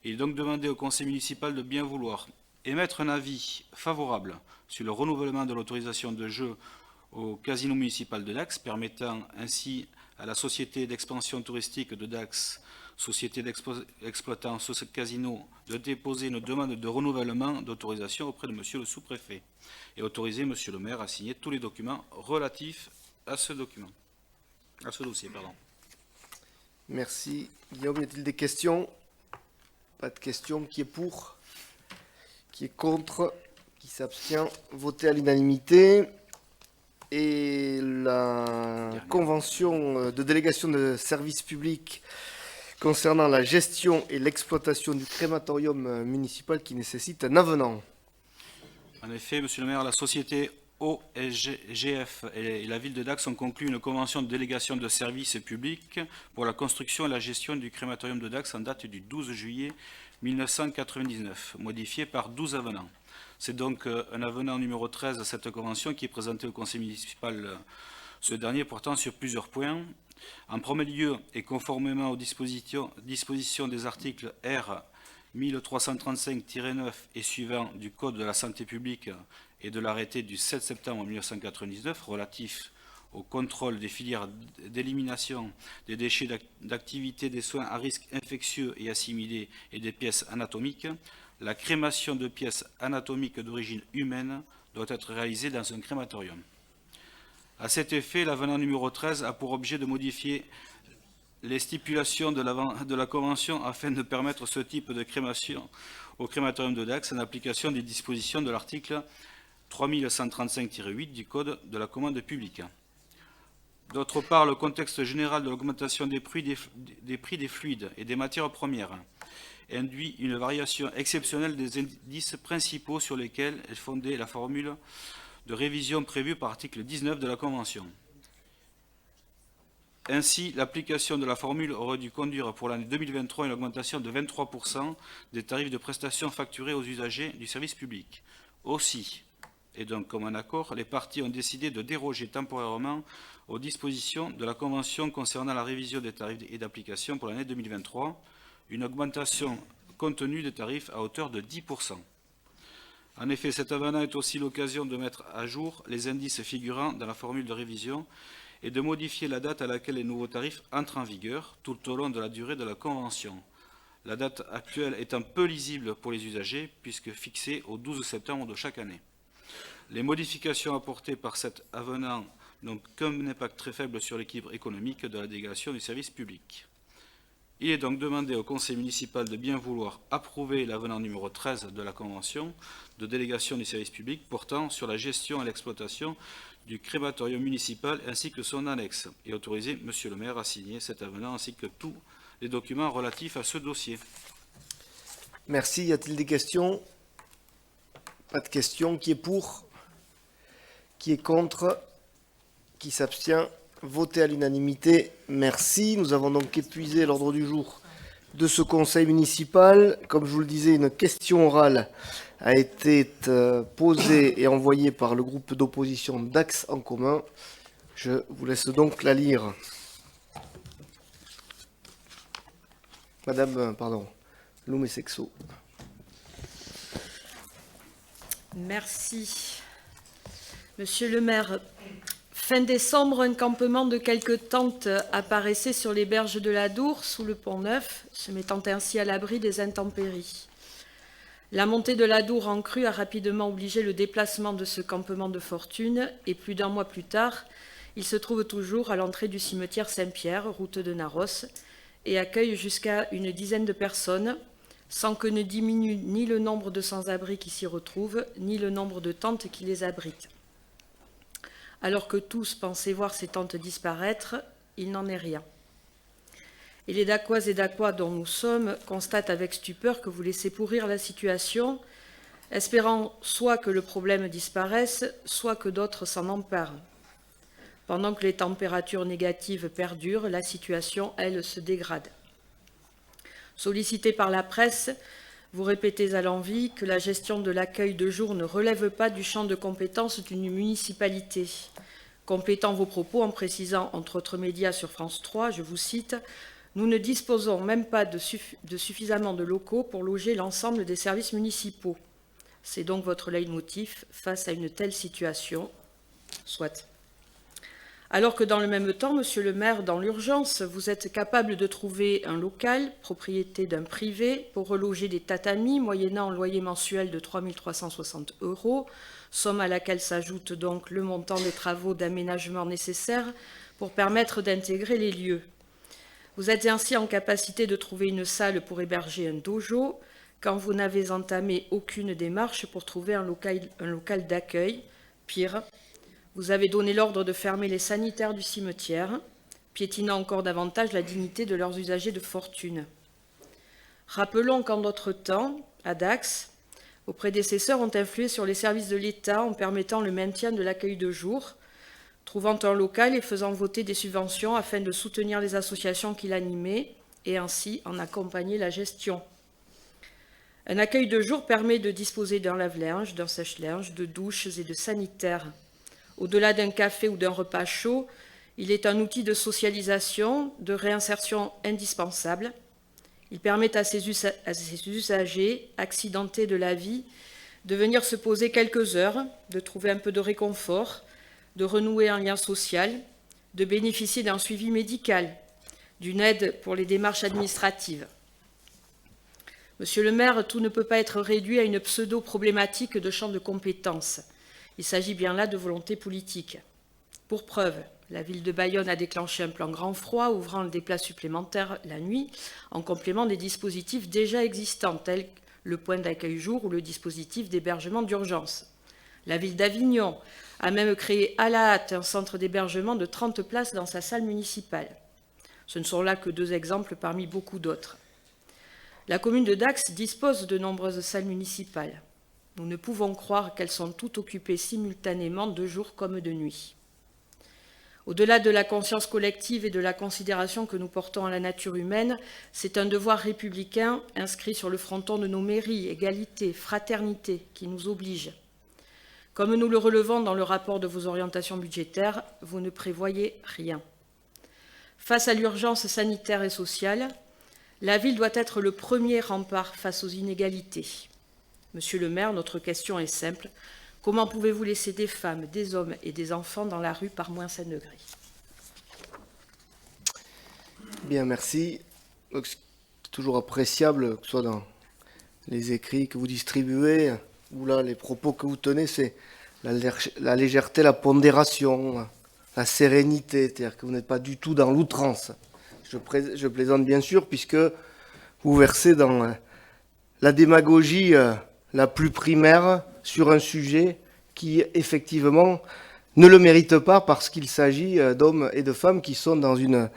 Il est donc demandé au conseil municipal de bien vouloir émettre un avis favorable sur le renouvellement de l'autorisation de jeu au casino municipal de Dax, permettant ainsi à la société d'expansion touristique de Dax, société exploitant ce casino, de déposer une demande de renouvellement d'autorisation auprès de monsieur le sous-préfet et autoriser monsieur le maire à signer tous les documents relatifs à ce document. À ce dossier, pardon. Merci. Guillaume, y a-t-il des questions? Pas de questions. Qui est pour? Qui est contre? Qui s'abstient? Voté à l'unanimité. Et la convention de délégation de services publics concernant la gestion et l'exploitation du crématorium municipal qui nécessite un avenant. En effet, monsieur le maire, la société OSGF et la ville de Dax ont conclu une convention de délégation de services publics pour la construction et la gestion du crématorium de Dax en date du 12 juillet 1999, modifiée par 12 avenants. C'est donc un avenant numéro 13 à cette convention qui est présenté au conseil municipal, ce dernier portant sur plusieurs points. En premier lieu, et conformément aux dispositions des articles R 1335-9 et suivants du Code de la santé publique et de l'arrêté du 7 septembre 1999 relatif au contrôle des filières d'élimination des déchets d'activité des soins à risque infectieux et assimilés et des pièces anatomiques, la crémation de pièces anatomiques d'origine humaine doit être réalisée dans un crématorium. À cet effet, l'avenant numéro 13 a pour objet de modifier les stipulations de la Convention afin de permettre ce type de crémation au crématorium de Dax en application des dispositions de l'article 3135-8 du Code de la commande publique. D'autre part, le contexte général de l'augmentation des prix des fluides et des matières premières induit une variation exceptionnelle des indices principaux sur lesquels est fondée la formule de révision prévue par l'article 19 de la Convention. Ainsi, l'application de la formule aurait dû conduire pour l'année 2023 une augmentation de 23% des tarifs de prestations facturés aux usagers du service public. Aussi, et donc comme un accord, les parties ont décidé de déroger temporairement aux dispositions de la Convention concernant la révision des tarifs et d'application pour l'année 2023, une augmentation contenue des tarifs à hauteur de 10%. En effet, cet avenant est aussi l'occasion de mettre à jour les indices figurant dans la formule de révision et de modifier la date à laquelle les nouveaux tarifs entrent en vigueur tout au long de la durée de la Convention. La date actuelle étant peu lisible pour les usagers puisque fixée au 12 septembre de chaque année. Les modifications apportées par cet avenant n'ont qu'un impact très faible sur l'équilibre économique de la délégation du service public. Il est donc demandé au conseil municipal de bien vouloir approuver l'avenant numéro 13 de la convention de délégation du service public portant sur la gestion et l'exploitation du crématorium municipal ainsi que son annexe et autoriser Monsieur le maire à signer cet avenant ainsi que tous les documents relatifs à ce dossier. Merci. Y a-t-il des questions? Pas de questions. Qui est pour? Qui est contre? Qui s'abstient? Voté à l'unanimité. Merci. Nous avons donc épuisé l'ordre du jour de ce conseil municipal. Comme je vous le disais, une question orale a été posée et envoyée par le groupe d'opposition d'Axe en commun. Je vous laisse donc la lire. Madame, Loumé-Sexo. Merci. Monsieur le maire, fin décembre, un campement de quelques tentes apparaissait sur les berges de la Dour, sous le pont Neuf, se mettant ainsi à l'abri des intempéries. La montée de la Dour en crue a rapidement obligé le déplacement de ce campement de fortune, et plus d'un mois plus tard, il se trouve toujours à l'entrée du cimetière Saint-Pierre, route de Naros, et accueille jusqu'à une dizaine de personnes, sans que ne diminue ni le nombre de sans-abri qui s'y retrouvent, ni le nombre de tentes qui les abritent. Alors que tous pensaient voir ces tentes disparaître, il n'en est rien. Et les Dacoises et Dacois dont nous sommes constatent avec stupeur que vous laissez pourrir la situation, espérant soit que le problème disparaisse, soit que d'autres s'en emparent. Pendant que les températures négatives perdurent, la situation, elle, se dégrade. Sollicité par la presse, vous répétez à l'envi que la gestion de l'accueil de jour ne relève pas du champ de compétences d'une municipalité. Complétant vos propos en précisant, entre autres médias sur France 3, je vous cite, « Nous ne disposons même pas de suffisamment de locaux pour loger l'ensemble des services municipaux. » C'est donc votre leitmotiv face à une telle situation. Soit. Alors que dans le même temps, monsieur le maire, dans l'urgence, vous êtes capable de trouver un local, propriété d'un privé, pour reloger des tatamis, moyennant un loyer mensuel de 3 360 €, somme à laquelle s'ajoute donc le montant des travaux d'aménagement nécessaires pour permettre d'intégrer les lieux. Vous êtes ainsi en capacité de trouver une salle pour héberger un dojo, quand vous n'avez entamé aucune démarche pour trouver un local d'accueil. Pire, vous avez donné l'ordre de fermer les sanitaires du cimetière, piétinant encore davantage la dignité de leurs usagers de fortune. Rappelons qu'en d'autres temps, à Dax, vos prédécesseurs ont influé sur les services de l'État en permettant le maintien de l'accueil de jour, trouvant un local et faisant voter des subventions afin de soutenir les associations qui l'animaient et ainsi en accompagner la gestion. Un accueil de jour permet de disposer d'un lave-linge, d'un sèche-linge, de douches et de sanitaires. Au-delà d'un café ou d'un repas chaud, il est un outil de socialisation, de réinsertion indispensable. Il permet à ces usagers accidentés de la vie de venir se poser quelques heures, de trouver un peu de réconfort, de renouer un lien social, de bénéficier d'un suivi médical, d'une aide pour les démarches administratives. Monsieur le maire, tout ne peut pas être réduit à une pseudo-problématique de champ de compétences. Il s'agit bien là de volonté politique. Pour preuve, la ville de Bayonne a déclenché un plan grand froid ouvrant des places supplémentaires la nuit, en complément des dispositifs déjà existants, tels que le point d'accueil jour ou le dispositif d'hébergement d'urgence. La ville d'Avignon a même créé à la hâte un centre d'hébergement de 30 places dans sa salle municipale. Ce ne sont là que 2 exemples parmi beaucoup d'autres. La commune de Dax dispose de nombreuses salles municipales. Nous ne pouvons croire qu'elles sont toutes occupées simultanément de jour comme de nuit. Au-delà de la conscience collective et de la considération que nous portons à la nature humaine, c'est un devoir républicain inscrit sur le fronton de nos mairies, égalité, fraternité, qui nous oblige. Comme nous le relevons dans le rapport de vos orientations budgétaires, vous ne prévoyez rien. Face à l'urgence sanitaire et sociale, la ville doit être le premier rempart face aux inégalités. Monsieur le maire, notre question est simple. Comment pouvez-vous laisser des femmes, des hommes et des enfants dans la rue par -5 degrés? Bien, merci. Donc, c'est toujours appréciable, que ce soit dans les écrits que vous distribuez, ou là, les propos que vous tenez, c'est la légèreté, la pondération, la sérénité, c'est-à-dire que vous n'êtes pas du tout dans l'outrance. Je plaisante bien sûr, puisque vous versez dans la démagogie la plus primaire sur un sujet qui, effectivement, ne le mérite pas parce qu'il s'agit d'hommes et de femmes qui sont dans une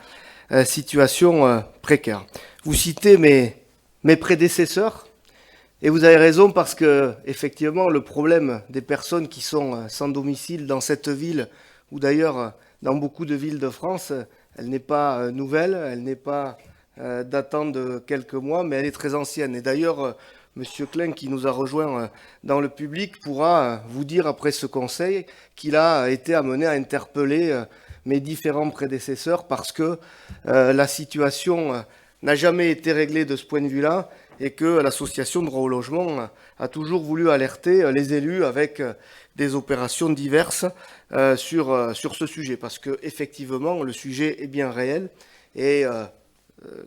situation précaire. Vous citez mes prédécesseurs, et vous avez raison parce que, effectivement, le problème des personnes qui sont sans domicile dans cette ville, ou d'ailleurs dans beaucoup de villes de France, elle n'est pas nouvelle, elle n'est pas datant de quelques mois, mais elle est très ancienne. Et d'ailleurs, Monsieur Klein, qui nous a rejoint dans le public, pourra vous dire après ce conseil qu'il a été amené à interpeller mes différents prédécesseurs parce que la situation n'a jamais été réglée de ce point de vue-là et que l'association Droit au logement a toujours voulu alerter les élus avec des opérations diverses sur ce sujet. Parce que effectivement, le sujet est bien réel et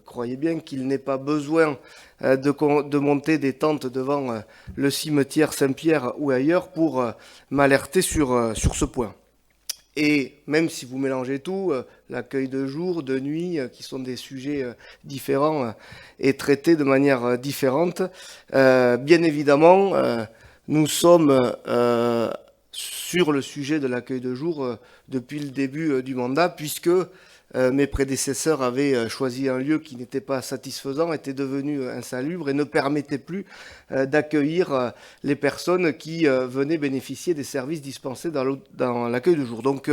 croyez bien qu'il n'est pas besoin de monter des tentes devant le cimetière Saint-Pierre ou ailleurs pour m'alerter sur ce point. Et même si vous mélangez tout, l'accueil de jour, de nuit, qui sont des sujets différents et traités de manière différente, bien évidemment, nous sommes sur le sujet de l'accueil de jour depuis le début du mandat, puisque mes prédécesseurs avaient choisi un lieu qui n'était pas satisfaisant, était devenu insalubre et ne permettait plus d'accueillir les personnes qui venaient bénéficier des services dispensés dans l'accueil de jour. Donc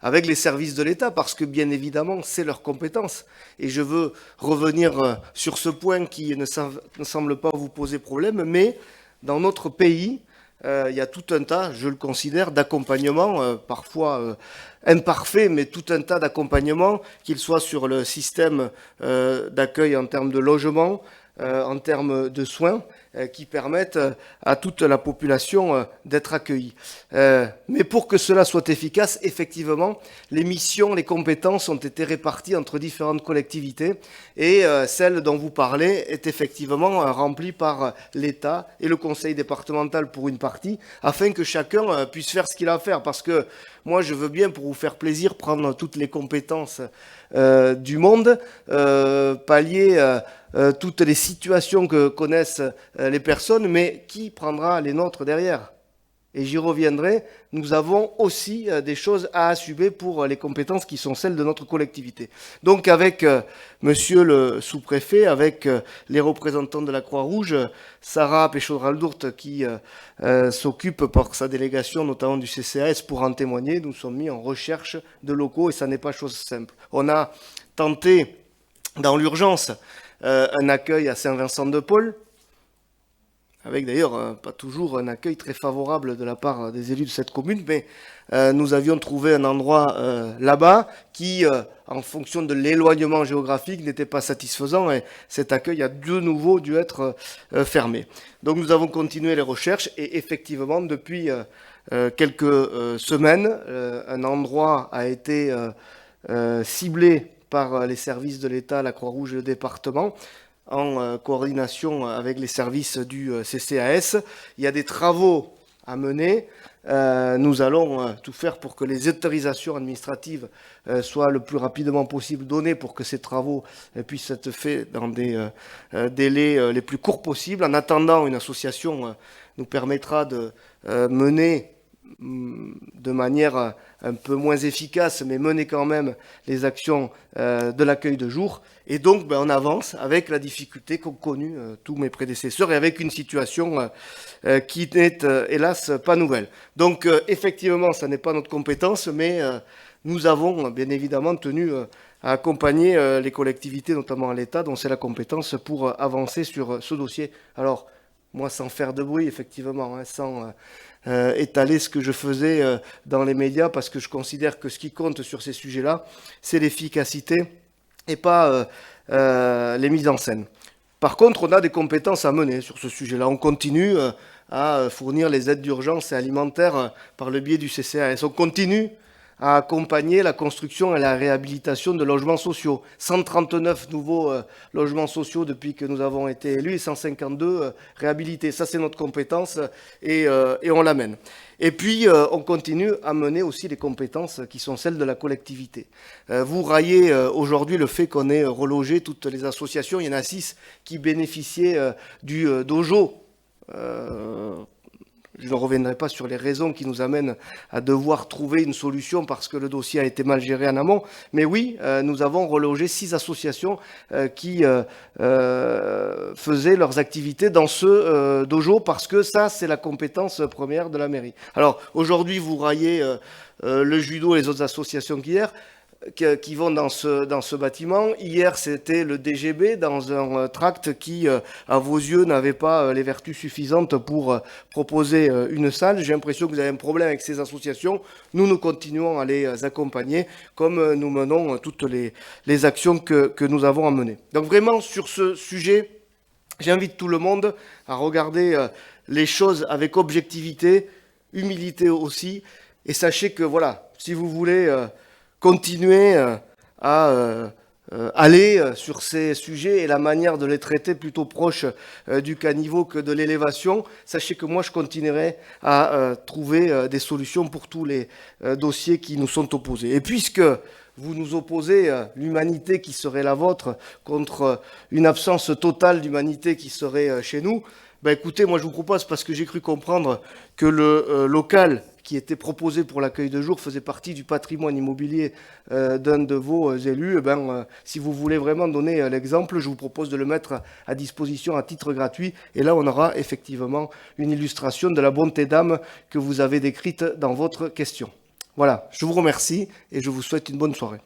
avec les services de l'État, parce que bien évidemment c'est leur compétence. Et je veux revenir sur ce point qui ne semble pas vous poser problème, mais dans notre pays, il y a tout un tas, je le considère, d'accompagnements, parfois imparfaits, mais tout un tas d'accompagnements, qu'ils soient sur le système d'accueil en termes de logement, en termes de soins, qui permettent à toute la population d'être accueillie. Mais pour que cela soit efficace, effectivement, les missions, les compétences ont été réparties entre différentes collectivités et celle dont vous parlez est effectivement remplie par l'État et le conseil départemental pour une partie, afin que chacun puisse faire ce qu'il a à faire. Parce que moi, je veux bien, pour vous faire plaisir, prendre toutes les compétences du monde, pallier toutes les situations que connaissent les personnes, mais qui prendra les nôtres derrière? Et j'y reviendrai, nous avons aussi des choses à assumer pour les compétences qui sont celles de notre collectivité. Donc avec monsieur le sous-préfet, avec les représentants de la Croix-Rouge, Sarah Péchaud-Raldourte qui s'occupe par sa délégation notamment du CCAS pour en témoigner, nous sommes mis en recherche de locaux et ça n'est pas chose simple. On a tenté dans l'urgence un accueil à Saint-Vincent-de-Paul, avec d'ailleurs pas toujours un accueil très favorable de la part des élus de cette commune, mais nous avions trouvé un endroit là-bas qui, en fonction de l'éloignement géographique, n'était pas satisfaisant et cet accueil a de nouveau dû être fermé. Donc nous avons continué les recherches et effectivement, depuis quelques semaines, un endroit a été ciblé par les services de l'État, la Croix-Rouge et le département, en coordination avec les services du CCAS. Il y a des travaux à mener. Nous allons tout faire pour que les autorisations administratives soient le plus rapidement possible données pour que ces travaux puissent être faits dans des délais les plus courts possibles. En attendant, une association nous permettra de mener de manière un peu moins efficace, mais mener quand même les actions de l'accueil de jour. Et donc, on avance avec la difficulté qu'ont connue tous mes prédécesseurs et avec une situation qui n'est, hélas, pas nouvelle. Donc, effectivement, ça n'est pas notre compétence, mais nous avons bien évidemment tenu à accompagner les collectivités, notamment l'État, dont c'est la compétence, pour avancer sur ce dossier. Alors, moi, sans faire de bruit, effectivement, sans étaler ce que je faisais dans les médias, parce que je considère que ce qui compte sur ces sujets-là, c'est l'efficacité et pas les mises en scène. Par contre, on a des compétences à mener sur ce sujet-là. On continue à fournir les aides d'urgence et alimentaires par le biais du CCAS. On continue à accompagner la construction et la réhabilitation de logements sociaux. 139 nouveaux logements sociaux depuis que nous avons été élus et 152 réhabilités. Ça, c'est notre compétence et on l'amène. Et puis, on continue à mener aussi les compétences qui sont celles de la collectivité. Vous raillez aujourd'hui le fait qu'on ait relogé toutes les associations. Il y en a 6 qui bénéficiaient du dojo. Je ne reviendrai pas sur les raisons qui nous amènent à devoir trouver une solution parce que le dossier a été mal géré en amont. Mais oui, nous avons relogé 6 associations qui faisaient leurs activités dans ce dojo parce que ça, c'est la compétence première de la mairie. Alors, aujourd'hui, vous raillez le judo et les autres associations qui vont dans ce bâtiment. Hier, c'était le DGB dans un tract qui, à vos yeux, n'avait pas les vertus suffisantes pour proposer une salle. J'ai l'impression que vous avez un problème avec ces associations. Nous continuons à les accompagner comme nous menons toutes les actions que nous avons à mener. Donc vraiment, sur ce sujet, j'invite tout le monde à regarder les choses avec objectivité, humilité aussi. Et sachez que, voilà, si vous voulez continuer à aller sur ces sujets et la manière de les traiter plutôt proche du caniveau que de l'élévation, sachez que moi je continuerai à trouver des solutions pour tous les dossiers qui nous sont opposés. Et puisque vous nous opposez l'humanité qui serait la vôtre contre une absence totale d'humanité qui serait chez nous, ben écoutez, moi je vous propose, parce que j'ai cru comprendre que le local qui était proposé pour l'accueil de jour faisait partie du patrimoine immobilier d'un de vos élus, si vous voulez vraiment donner l'exemple, je vous propose de le mettre à disposition à titre gratuit. Et là, on aura effectivement une illustration de la bonté d'âme que vous avez décrite dans votre question. Voilà, je vous remercie et je vous souhaite une bonne soirée.